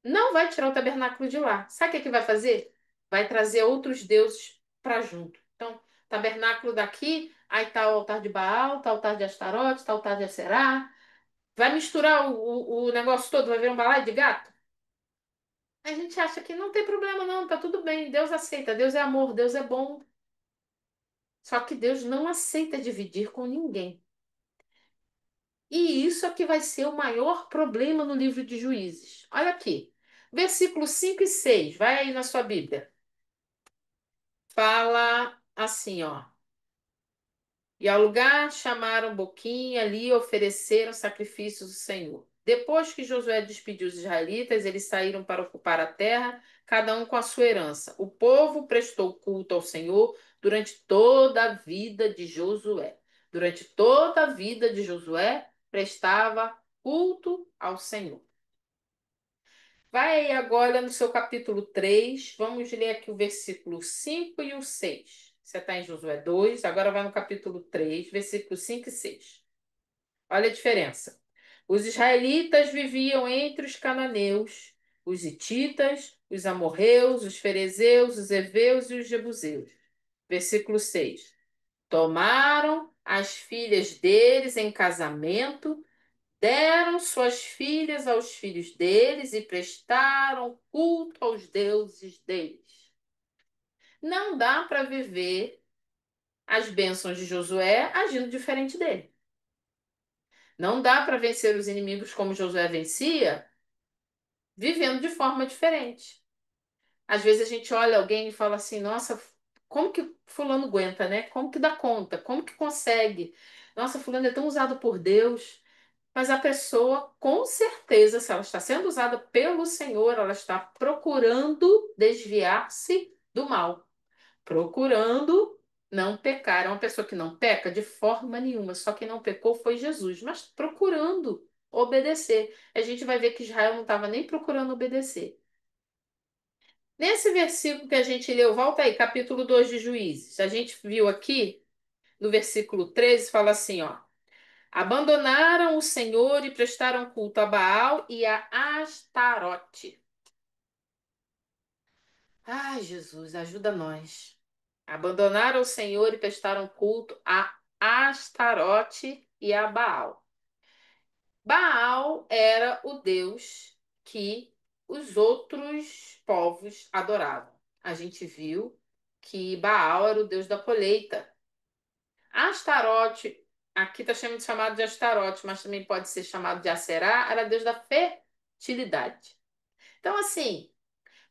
Não vai tirar o tabernáculo de lá. Sabe o que que vai fazer? Vai trazer outros deuses para junto. Então, tabernáculo daqui, aí tá o altar de Baal, tá o altar de Astarote, tá o altar de Aserá. Vai misturar o negócio todo, vai ver um balaio de gato? A gente acha que não tem problema, não, tá tudo bem. Deus aceita, Deus é amor, Deus é bom. Só que Deus não aceita dividir com ninguém. E isso é que vai ser o maior problema no livro de Juízes. Olha aqui, versículos 5 e 6. Vai aí na sua Bíblia. Fala assim, ó. E ao lugar chamaram Boquim, ali ofereceram sacrifícios ao Senhor. Depois que Josué despediu os israelitas, eles saíram para ocupar a terra, cada um com a sua herança. O povo prestou culto ao Senhor durante toda a vida de Josué. Durante toda a vida de Josué, prestava culto ao Senhor. Vai aí agora no seu capítulo 3. Vamos ler aqui o versículo 5 e o 6. Você está em Josué 2. Agora vai no capítulo 3, versículos 5 e 6. Olha a diferença. Os israelitas viviam entre os cananeus, os hititas, os amorreus, os ferezeus, os heveus e os jebuseus. Versículo 6. Tomaram as filhas deles em casamento, deram suas filhas aos filhos deles e prestaram culto aos deuses deles. Não dá para viver as bênçãos de Josué agindo diferente dele. Não dá para vencer os inimigos como Josué vencia, vivendo de forma diferente. Às vezes a gente olha alguém e fala assim: nossa, como que fulano aguenta, né? Como que dá conta? Como que consegue? Nossa, fulano é tão usado por Deus. Mas a pessoa, com certeza, se ela está sendo usada pelo Senhor, ela está procurando desviar-se do mal, procurando não pecar. É uma pessoa que não peca de forma nenhuma, só quem não pecou foi Jesus, mas procurando obedecer. A gente vai ver que Israel não estava nem procurando obedecer. Nesse versículo que a gente leu, volta aí, capítulo 2 de Juízes. A gente viu aqui, no versículo 13, fala assim, ó. Abandonaram o Senhor e prestaram culto a Baal e a Astarote. Ai, Jesus, ajuda nós. Abandonaram o Senhor e prestaram culto a Astarote e a Baal. Baal era o deus que os outros povos adoravam. A gente viu que Baal era o deus da colheita. Astarote, aqui está sendo chamado de Astarote, mas também pode ser chamado de Aserá, era Deus da fertilidade. Então, assim,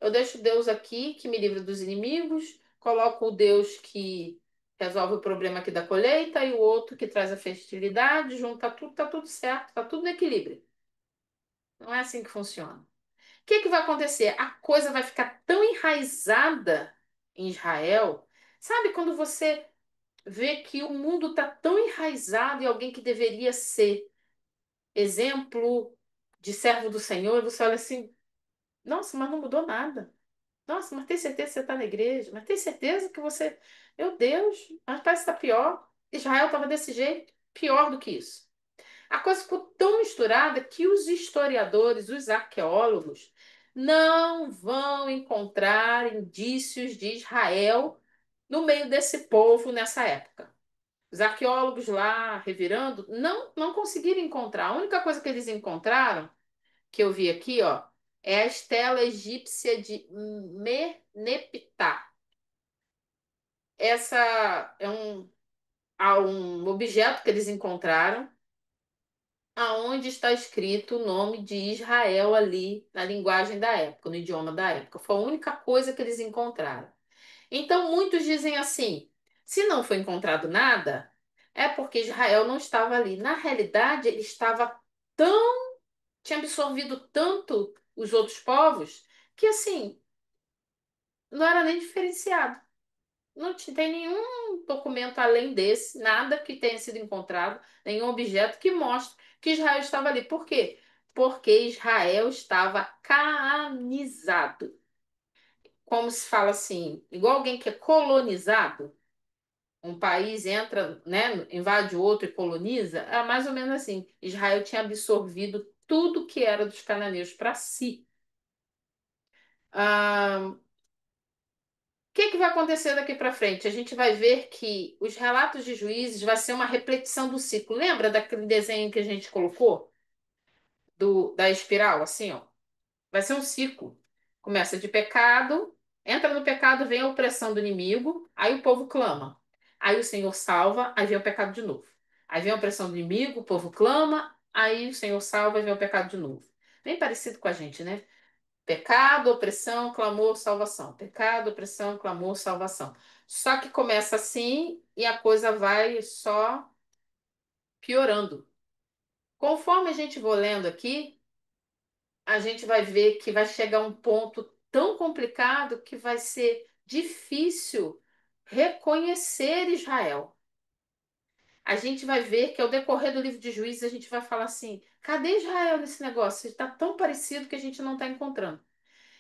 eu deixo Deus aqui que me livra dos inimigos, coloco o Deus que resolve o problema aqui da colheita e o outro que traz a fertilidade, junta tudo, tá tudo certo, tá tudo no equilíbrio. Não é assim que funciona. O que que vai acontecer? A coisa vai ficar tão enraizada em Israel. Sabe quando você vê que o mundo está tão enraizado em alguém que deveria ser exemplo de servo do Senhor, e você olha assim, nossa, mas não mudou nada. Nossa, mas tem certeza que você está na igreja? Mas tem certeza que você. Meu Deus, mas parece que está pior. Israel estava desse jeito, pior do que isso. A coisa ficou tão misturada que os historiadores, os arqueólogos, não vão encontrar indícios de Israel no meio desse povo nessa época. Os arqueólogos lá revirando não conseguiram encontrar. A única coisa que eles encontraram, que eu vi aqui, ó, é a estela egípcia de Meneptah. Essa é um objeto que eles encontraram aonde está escrito o nome de Israel ali na linguagem da época, no idioma da época. Foi a única coisa que eles encontraram. Então muitos dizem assim: se não foi encontrado nada, é porque Israel não estava ali. Na realidade, ele estava tão, tinha absorvido tanto os outros povos que assim, não era nem diferenciado. Não tem nenhum documento além desse, nada que tenha sido encontrado, nenhum objeto que mostre que Israel estava ali. Por quê? Porque Israel estava canizado. Como se fala assim, igual alguém que é colonizado, um país entra, né, invade outro e coloniza, é mais ou menos assim. Israel tinha absorvido tudo que era dos cananeus para si. Ah, que vai acontecer daqui para frente? A gente vai ver que os relatos de juízes vai ser uma repetição do ciclo. Lembra daquele desenho que a gente colocou da espiral, assim, ó? Vai ser um ciclo. Começa de pecado, entra no pecado, vem a opressão do inimigo, aí o povo clama. Aí o Senhor salva, aí vem o pecado de novo. Aí vem a opressão do inimigo, o povo clama, aí o Senhor salva, aí vem o pecado de novo. Bem parecido com a gente, né? Pecado, opressão, clamor, salvação. Pecado, opressão, clamor, salvação. Só que começa assim e a coisa vai só piorando. Conforme a gente for lendo aqui, a gente vai ver que vai chegar um ponto tão complicado que vai ser difícil reconhecer Israel. A gente vai ver que ao decorrer do livro de Juízes a gente vai falar assim: cadê Israel nesse negócio? Está tão parecido que a gente não está encontrando.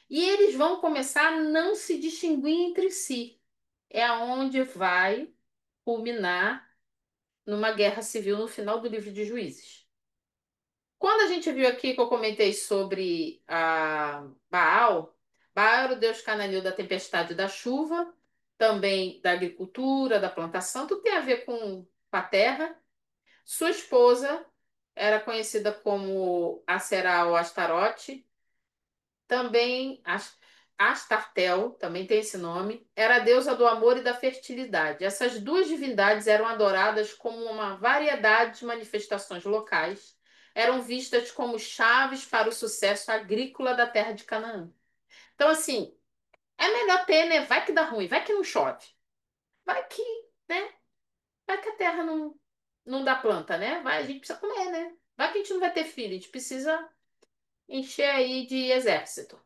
E eles vão começar a não se distinguir entre si. É aonde vai culminar numa guerra civil no final do livro de Juízes. Quando a gente viu aqui que eu comentei sobre Baal, Baal era o deus cananeu da tempestade e da chuva, também da agricultura, da plantação, tudo tem a ver com a terra. Sua esposa era conhecida como Aserá ou Astarote. Também Astartel, também tem esse nome, era a deusa do amor e da fertilidade. Essas duas divindades eram adoradas como uma variedade de manifestações locais. Eram vistas como chaves para o sucesso agrícola da terra de Canaã. Então, assim, é melhor ter, né? Vai que dá ruim, vai que não chove. Vai que, né? Vai que a terra não dá planta, né? Vai, a gente precisa comer, né? Vai que a gente não vai ter filho, a gente precisa encher aí de exército.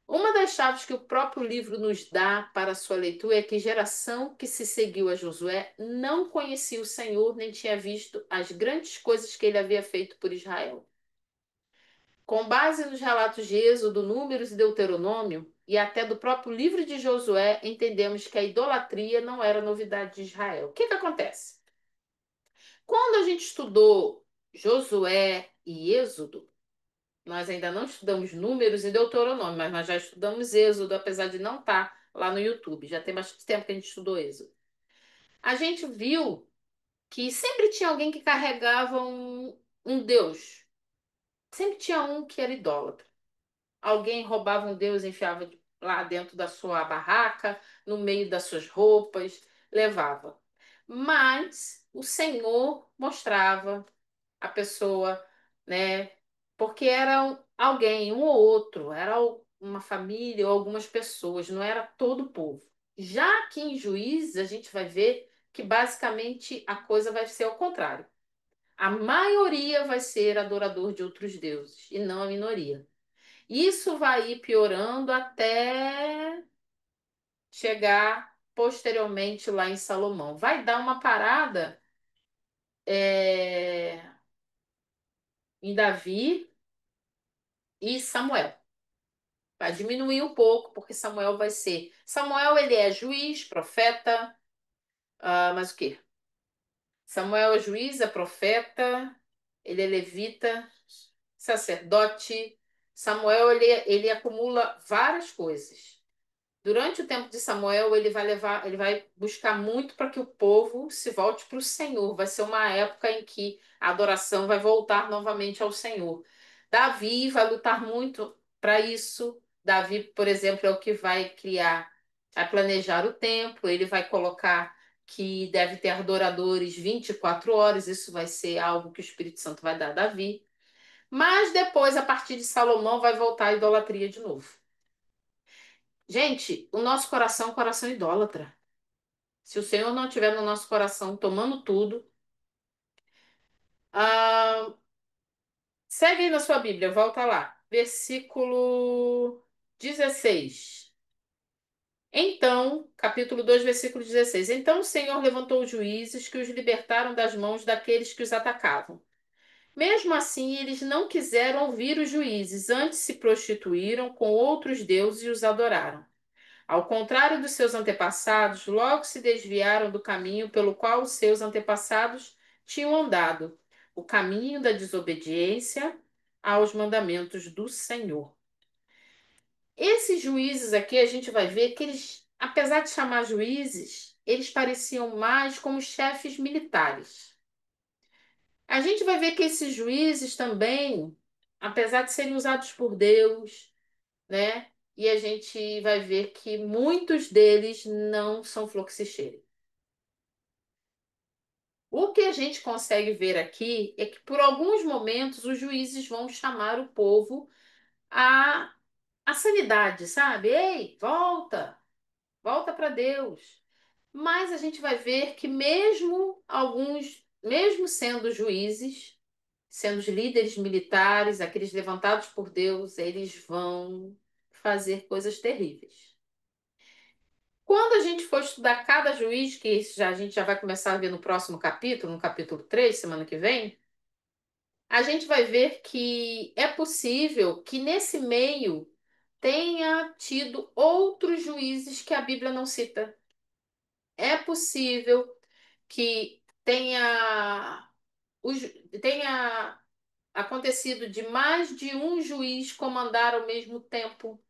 Uma das chaves que o próprio livro nos dá para sua leitura é que a geração que se seguiu a Josué não conhecia o Senhor nem tinha visto as grandes coisas que ele havia feito por Israel. Com base nos relatos de Êxodo, Números e Deuteronômio, e até do próprio livro de Josué, entendemos que a idolatria não era novidade de Israel. O que que acontece? Quando a gente estudou Josué e Êxodo, nós ainda não estudamos Números e Deuteronômio, mas nós já estudamos Êxodo, apesar de não estar lá no YouTube. Já tem bastante tempo que a gente estudou Êxodo. A gente viu que sempre tinha alguém que carregava um deus. Sempre tinha um que era idólatra. Alguém roubava um deus, enfiava lá dentro da sua barraca, no meio das suas roupas, levava. Mas o Senhor mostrava a pessoa, né? Porque era alguém, um ou outro, era uma família ou algumas pessoas, não era todo o povo. Já aqui em Juízes, a gente vai ver que basicamente a coisa vai ser ao contrário. A maioria vai ser adorador de outros deuses e não a minoria. Isso vai ir piorando até chegar posteriormente lá em Salomão. Vai dar uma parada em Davi e Samuel. Vai diminuir um pouco, porque Samuel vai ser. Samuel, ele é juiz, profeta, mas o quê? Samuel é juiz, é profeta, ele é levita, sacerdote. Samuel, ele acumula várias coisas. Durante o tempo de Samuel, ele vai buscar muito para que o povo se volte para o Senhor. Vai ser uma época em que a adoração vai voltar novamente ao Senhor. Davi vai lutar muito para isso. Davi, por exemplo, é o que vai planejar o templo. Ele vai colocar que deve ter adoradores 24 horas. Isso vai ser algo que o Espírito Santo vai dar a Davi. Mas depois, a partir de Salomão, vai voltar a idolatria de novo. Gente, o nosso coração é um coração idólatra. Se o Senhor não estiver no nosso coração tomando tudo, ah, segue aí na sua Bíblia, volta lá. Versículo 16. Então, capítulo 2, versículo 16. Então o Senhor levantou os juízes que os libertaram das mãos daqueles que os atacavam. Mesmo assim, eles não quiseram ouvir os juízes, antes se prostituíram com outros deuses e os adoraram. Ao contrário dos seus antepassados, logo se desviaram do caminho pelo qual os seus antepassados tinham andado, o caminho da desobediência aos mandamentos do Senhor. Esses juízes aqui, a gente vai ver que eles, apesar de chamar juízes, eles pareciam mais como chefes militares. A gente vai ver que esses juízes também, apesar de serem usados por Deus, né? E a gente vai ver que muitos deles não são fluxicheiro. O que a gente consegue ver aqui é que, por alguns momentos, os juízes vão chamar o povo à, à sanidade, sabe? Ei, volta, volta para Deus. Mas a gente vai ver que mesmo alguns, mesmo sendo juízes, sendo os líderes militares, aqueles levantados por Deus, eles vão fazer coisas terríveis. Quando a gente for estudar cada juiz, que a gente já vai começar a ver no próximo capítulo, no capítulo 3 semana que vem, a gente vai ver que é possível que nesse meio tenha tido outros juízes que a Bíblia não cita. É possível que os- tenha acontecido de mais de um juiz comandar ao mesmo tempo.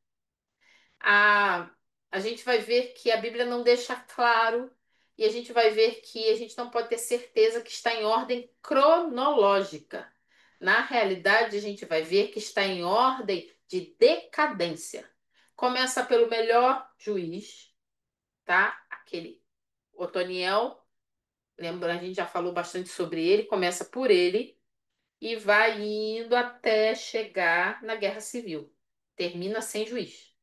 a, a gente vai ver que a Bíblia não deixa claro e a gente vai ver que a gente não pode ter certeza que está em ordem cronológica. Na realidade, a gente vai ver que está em ordem de decadência. Começa pelo melhor juiz, tá? Aquele Otoniel. Lembra, a gente já falou bastante sobre ele. Começa por ele e vai indo até chegar na Guerra Civil. Termina sem juiz.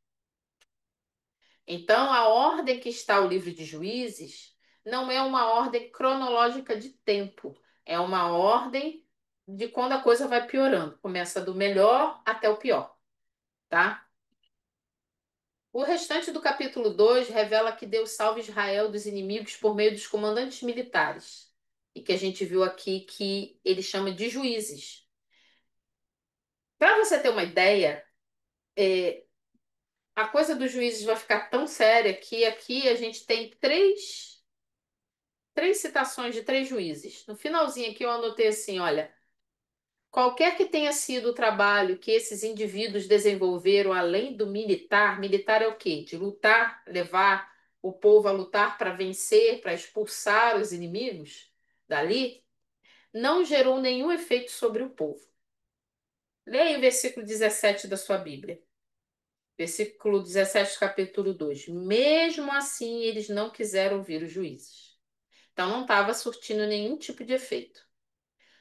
Então, a ordem que está o livro de Juízes não é uma ordem cronológica de tempo, é uma ordem de quando a coisa vai piorando. Começa do melhor até o pior, tá? O restante do capítulo 2 revela que Deus salva Israel dos inimigos por meio dos comandantes militares. E que a gente viu aqui que ele chama de juízes. Para você ter uma ideia, a coisa dos juízes vai ficar tão séria que aqui a gente tem três citações de três juízes. No finalzinho aqui eu anotei assim, olha, qualquer que tenha sido o trabalho que esses indivíduos desenvolveram além do militar, militar é o quê? De lutar, levar o povo a lutar para vencer, para expulsar os inimigos dali, não gerou nenhum efeito sobre o povo. Leia o versículo 17 da sua Bíblia. Versículo 17, capítulo 2. Mesmo assim, eles não quiseram ouvir os juízes. Então, não estava surtindo nenhum tipo de efeito.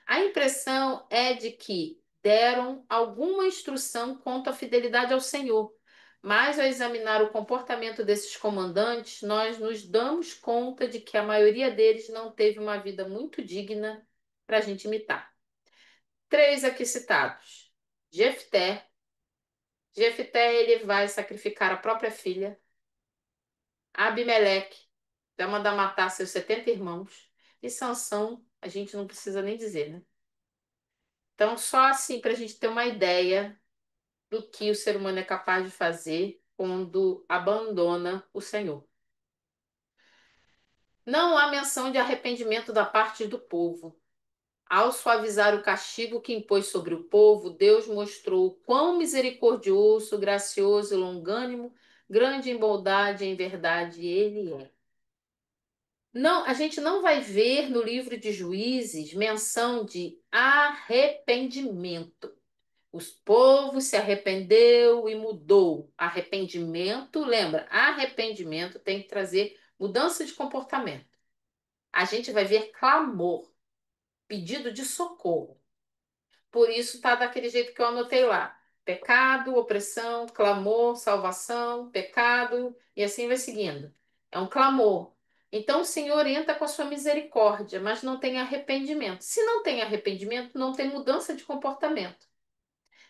A impressão é de que deram alguma instrução quanto à fidelidade ao Senhor, mas ao examinar o comportamento desses comandantes, nós nos damos conta de que a maioria deles não teve uma vida muito digna para a gente imitar. Três aqui citados. Jefté. Jefté, ele vai sacrificar a própria filha. Abimeleque vai mandar matar seus 70 irmãos. E Sansão, a gente não precisa nem dizer, né? Então, só assim, para a gente ter uma ideia do que o ser humano é capaz de fazer quando abandona o Senhor. Não há menção de arrependimento da parte do povo. Ao suavizar o castigo que impôs sobre o povo, Deus mostrou quão misericordioso, gracioso e longânimo, grande em bondade e em verdade ele é. Não, a gente não vai ver no livro de Juízes menção de arrependimento. Os povos se arrependeu e mudou. Arrependimento, lembra? Arrependimento tem que trazer mudança de comportamento. A gente vai ver clamor, pedido de socorro. Por isso tá daquele jeito que eu anotei lá. Pecado, opressão, clamor, salvação, pecado, e assim vai seguindo. É um clamor. Então o Senhor entra com a sua misericórdia, mas não tem arrependimento. Se não tem arrependimento, não tem mudança de comportamento.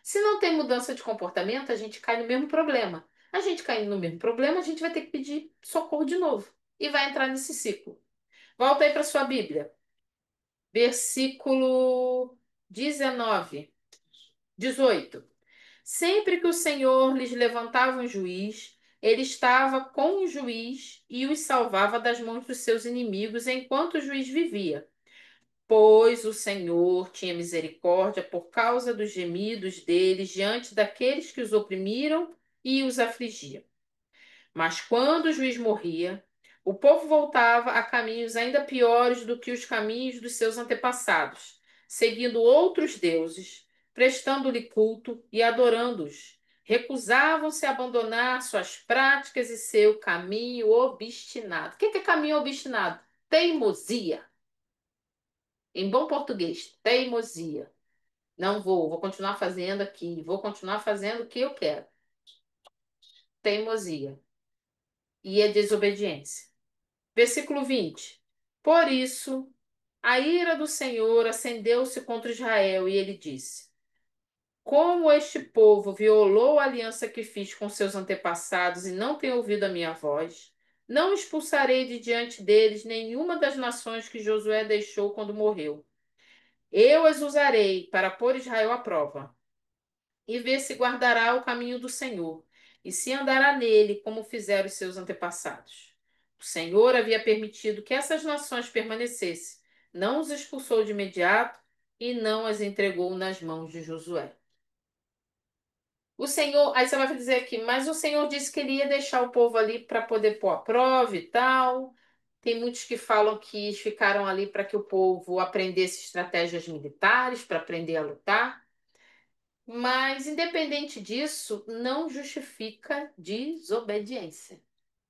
Se não tem mudança de comportamento, a gente cai no mesmo problema. A gente caindo no mesmo problema, a gente vai ter que pedir socorro de novo. E vai entrar nesse ciclo. Volta aí para sua Bíblia. Versículo 19, 18. Sempre que o Senhor lhes levantava um juiz, ele estava com o juiz e os salvava das mãos dos seus inimigos enquanto o juiz vivia. Pois o Senhor tinha misericórdia por causa dos gemidos deles diante daqueles que os oprimiram e os afligiam. Mas quando o juiz morria, o povo voltava a caminhos ainda piores do que os caminhos dos seus antepassados, seguindo outros deuses, prestando-lhe culto e adorando-os. Recusavam-se a abandonar suas práticas e seu caminho obstinado. O que é caminho obstinado? Teimosia. Em bom português, teimosia. Não vou continuar fazendo aqui, vou continuar fazendo o que eu quero. Teimosia. E a desobediência. Versículo 20. Por isso, a ira do Senhor acendeu-se contra Israel e ele disse: Como este povo violou a aliança que fiz com seus antepassados e não tem ouvido a minha voz, não expulsarei de diante deles nenhuma das nações que Josué deixou quando morreu. Eu as usarei para pôr Israel à prova e ver se guardará o caminho do Senhor, e se andará nele como fizeram os seus antepassados. O Senhor havia permitido que essas nações permanecessem, não os expulsou de imediato e não as entregou nas mãos de Josué. O Senhor, aí você vai dizer aqui, mas o Senhor disse que ele ia deixar o povo ali para poder pôr a prova e tal. Tem muitos que falam que eles ficaram ali para que o povo aprendesse estratégias militares, para aprender a lutar. Mas, independente disso, não justifica desobediência.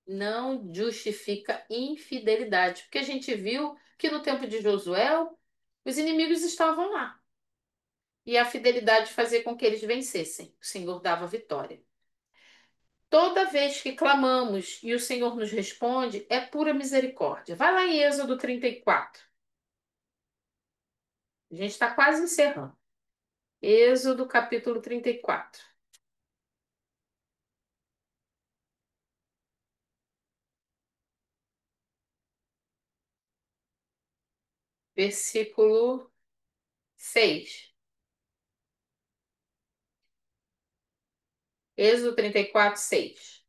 Não justifica infidelidade. Porque a gente viu que no tempo de Josué, os inimigos estavam lá. E a fidelidade fazia com que eles vencessem. O Senhor dava vitória. Toda vez que clamamos e o Senhor nos responde, é pura misericórdia. Vai lá em Êxodo 34. A gente está quase encerrando. Êxodo capítulo 34. Versículo 6. Êxodo 34, 6.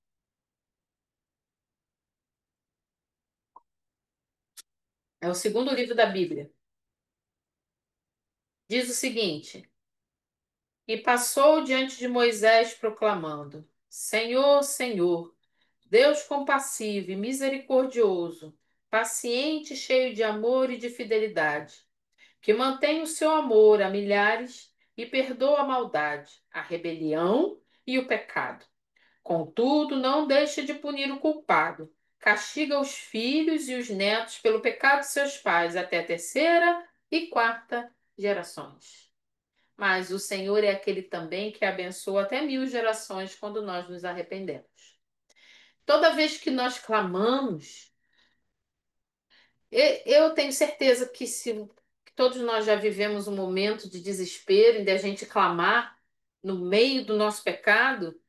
É o segundo livro da Bíblia. Diz o seguinte: E passou diante de Moisés proclamando: Senhor, Senhor, Deus compassivo e misericordioso, paciente, cheio de amor e de fidelidade, que mantém o seu amor a milhares e perdoa a maldade, a rebelião e o pecado. Contudo, não deixa de punir o culpado. Castiga os filhos e os netos pelo pecado de seus pais até a terceira e quarta gerações. Mas o Senhor é aquele também que abençoa até 1000 gerações quando nós nos arrependemos. Toda vez que nós clamamos, eu tenho certeza que se todos nós já vivemos um momento de desespero, em de a gente clamar no meio do nosso pecado,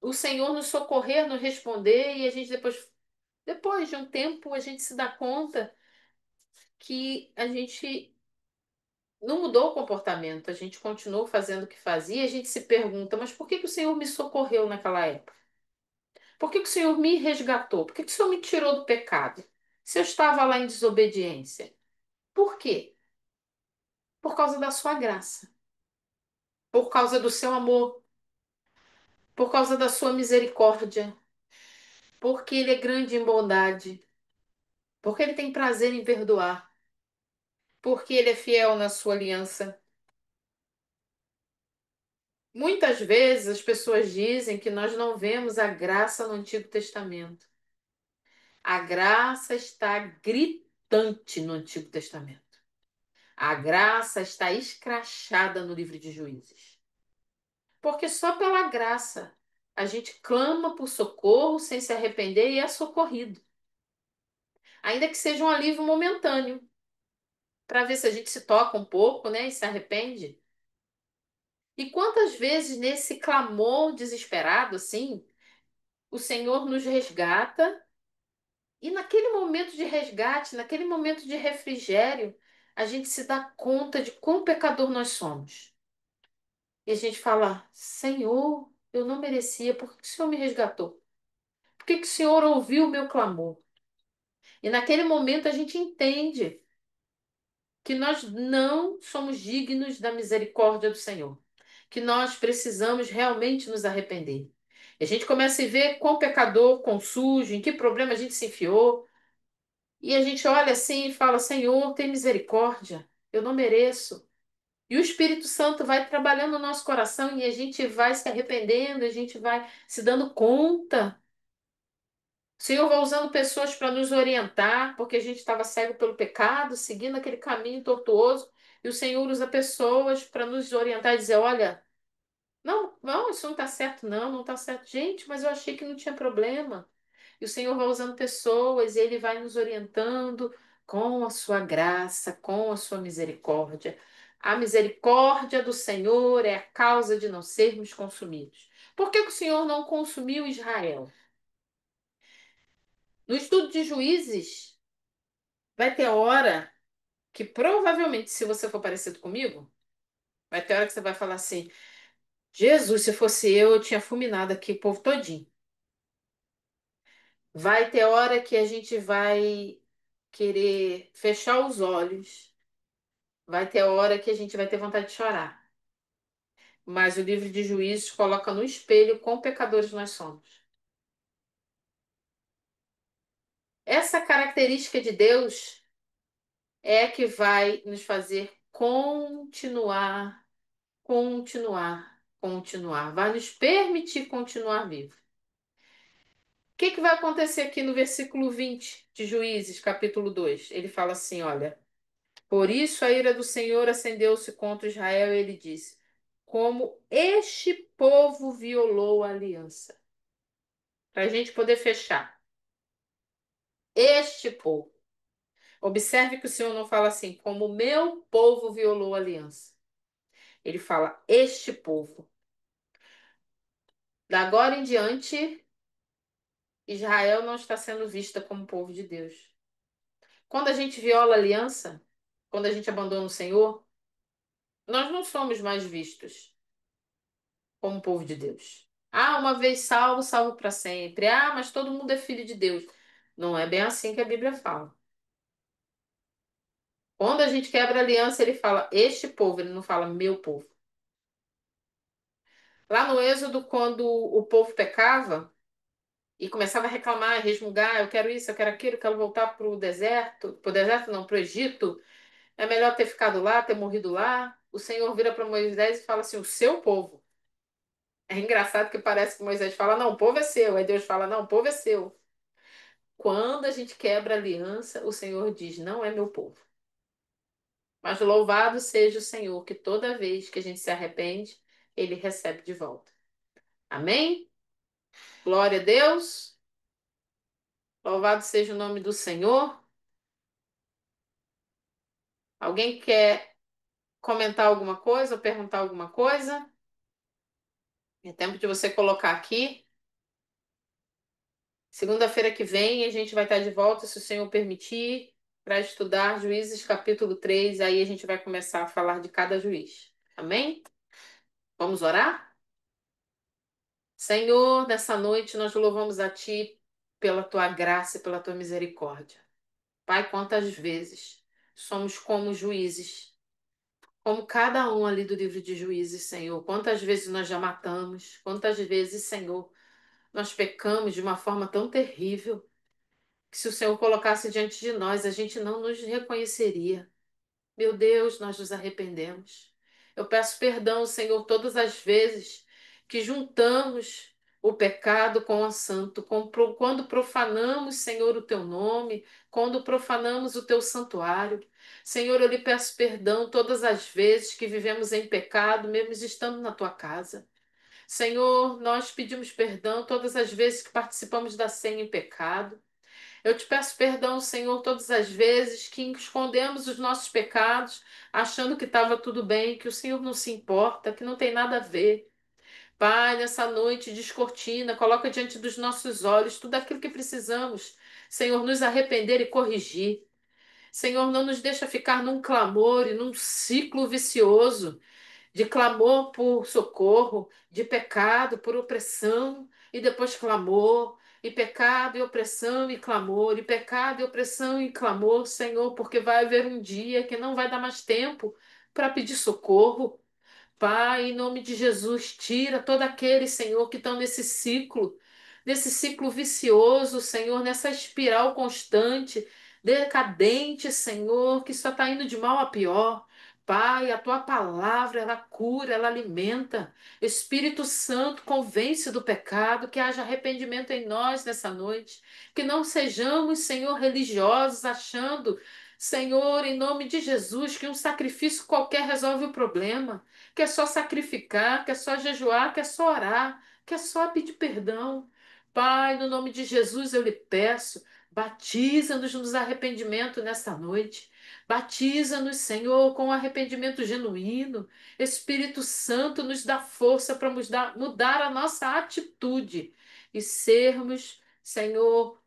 o Senhor nos socorrer, nos responder, e a gente depois de um tempo, a gente se dá conta que a gente não mudou o comportamento, a gente continuou fazendo o que fazia, e a gente se pergunta, mas por que que o Senhor me socorreu naquela época? Por que que o Senhor me resgatou? Por que que o Senhor me tirou do pecado? Se eu estava lá em desobediência? Por quê? Por causa da sua graça, por causa do seu amor, por causa da sua misericórdia, porque Ele é grande em bondade, porque Ele tem prazer em perdoar, porque Ele é fiel na sua aliança. Muitas vezes as pessoas dizem que nós não vemos a graça no Antigo Testamento. A graça está gritante no Antigo Testamento. A graça está escrachada no livro de Juízes. Porque só pela graça a gente clama por socorro sem se arrepender e é socorrido. Ainda que seja um alívio momentâneo, para ver se a gente se toca um pouco, né, e se arrepende. E quantas vezes nesse clamor desesperado, assim, o Senhor nos resgata e naquele momento de resgate, naquele momento de refrigério, a gente se dá conta de quão pecador nós somos. E a gente fala: Senhor, eu não merecia, por que o Senhor me resgatou? Por que que o Senhor ouviu o meu clamor? E naquele momento a gente entende que nós não somos dignos da misericórdia do Senhor, que nós precisamos realmente nos arrepender. E a gente começa a ver quão pecador, quão sujo, em que problema a gente se enfiou, e a gente olha assim e fala: Senhor, tem misericórdia, eu não mereço. E o Espírito Santo vai trabalhando no nosso coração e a gente vai se arrependendo, a gente vai se dando conta. O Senhor vai usando pessoas para nos orientar, porque a gente estava cego pelo pecado, seguindo aquele caminho tortuoso, e o Senhor usa pessoas para nos orientar e dizer: olha, não, não, isso não está certo, não, não está certo. Gente, mas eu achei que não tinha problema. E o Senhor vai usando pessoas e Ele vai nos orientando com a sua graça, com a sua misericórdia. A misericórdia do Senhor é a causa de não sermos consumidos. Por que que o Senhor não consumiu Israel? No estudo de Juízes, vai ter hora que provavelmente, se você for parecido comigo, vai ter hora que você vai falar assim: Jesus, se fosse eu tinha fulminado aqui o povo todinho. Vai ter hora que a gente vai querer fechar os olhos. Vai ter hora que a gente vai ter vontade de chorar. Mas o livro de Juízes coloca no espelho quão pecadores nós somos. Essa característica de Deus é que vai nos fazer continuar, continuar. Vai nos permitir continuar vivos. O que que vai acontecer aqui no versículo 20 de Juízes, capítulo 2? Ele fala assim, olha: por isso a ira do Senhor acendeu-se contra Israel e ele disse: como este povo violou a aliança. Para a gente poder fechar. Este povo. Observe que o Senhor não fala assim, como o meu povo violou a aliança. Ele fala, este povo. Da agora em diante, Israel não está sendo vista como povo de Deus. Quando a gente viola a aliança, quando a gente abandona o Senhor, nós não somos mais vistos como povo de Deus. Ah, uma vez salvo, salvo para sempre. Ah, mas todo mundo é filho de Deus. Não é bem assim que a Bíblia fala. Quando a gente quebra a aliança, ele fala este povo, ele não fala meu povo. Lá no Êxodo, quando o povo pecava e começava a reclamar, resmungar, eu quero isso, eu quero aquilo, eu quero voltar para o deserto não, para o Egito, é melhor ter ficado lá, ter morrido lá. O Senhor vira para Moisés e fala assim, o seu povo. É engraçado que parece que Moisés fala, não, o povo é seu. Aí Deus fala, não, o povo é seu. Quando a gente quebra a aliança, o Senhor diz, não é meu povo. Mas louvado seja o Senhor, que toda vez que a gente se arrepende, Ele recebe de volta. Amém? Glória a Deus. Louvado seja o nome do Senhor. Alguém quer comentar alguma coisa ou perguntar alguma coisa? É tempo de você colocar aqui. Segunda-feira que vem a gente vai estar de volta, se o Senhor permitir, para estudar Juízes capítulo 3. Aí a gente vai começar a falar de cada juiz. Amém? Vamos orar? Senhor, nessa noite nós louvamos a Ti pela Tua graça e pela Tua misericórdia. Pai, quantas vezes somos como juízes, como cada um ali do livro de Juízes, Senhor. Quantas vezes nós já matamos, quantas vezes, Senhor, nós pecamos de uma forma tão terrível que se o Senhor colocasse diante de nós, a gente não nos reconheceria. Meu Deus, nós nos arrependemos. Eu peço perdão, Senhor, todas as vezes que juntamos o pecado com o santo, quando profanamos, Senhor, o teu nome, quando profanamos o teu santuário. Senhor, eu lhe peço perdão todas as vezes que vivemos em pecado, mesmo estando na tua casa. Senhor, nós pedimos perdão todas as vezes que participamos da ceia em pecado. Eu te peço perdão, Senhor, todas as vezes que escondemos os nossos pecados, achando que estava tudo bem, que o Senhor não se importa, que não tem nada a ver. Pai, nessa noite, descortina, coloca diante dos nossos olhos tudo aquilo que precisamos, Senhor, nos arrepender e corrigir. Senhor, não nos deixa ficar num clamor e num ciclo vicioso de clamor por socorro, de pecado por opressão, e depois clamor, e pecado e opressão e clamor, e pecado e opressão e clamor, Senhor, porque vai haver um dia que não vai dar mais tempo para pedir socorro. Pai, em nome de Jesus, tira todo aquele, Senhor, que estão nesse ciclo vicioso, Senhor, nessa espiral constante, decadente, Senhor, que só está indo de mal a pior. Pai, a tua palavra, ela cura, ela alimenta. Espírito Santo, convence do pecado, que haja arrependimento em nós nessa noite. Que não sejamos, Senhor, religiosos, achando, Senhor, em nome de Jesus, que um sacrifício qualquer resolve o problema, que é só sacrificar, que é só jejuar, que é só orar, que é só pedir perdão. Pai, no nome de Jesus eu lhe peço, batiza-nos nos arrependimento nesta noite. Batiza-nos, Senhor, com arrependimento genuíno. Espírito Santo nos dá força para mudar a nossa atitude e sermos, Senhor,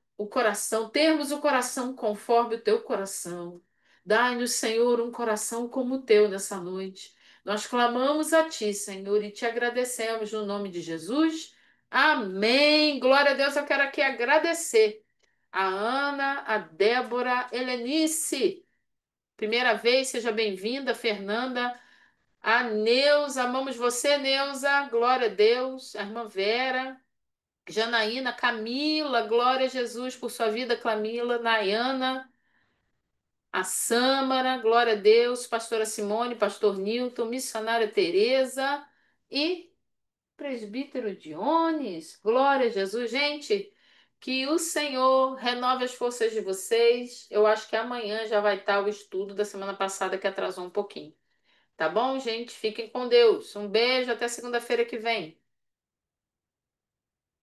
termos o coração conforme o teu coração. Dai-nos, Senhor, um coração como o teu nessa noite. Nós clamamos a Ti, Senhor, e te agradecemos no nome de Jesus. Amém. Glória a Deus. Eu quero aqui agradecer a Ana, a Débora, Helenice. Primeira vez, seja bem-vinda, Fernanda. A Neuza, amamos você, Neuza. Glória a Deus. A irmã Vera, Janaína, Camila, glória a Jesus por sua vida, Camila, Nayana. A Sâmara, glória a Deus, pastora Simone, pastor Newton, missionária Teresa e presbítero Dionis. Glória a Jesus, gente. Que o Senhor renove as forças de vocês. Eu acho que amanhã já vai estar o estudo da semana passada que atrasou um pouquinho. Tá bom, gente? Fiquem com Deus. Um beijo, até segunda-feira que vem.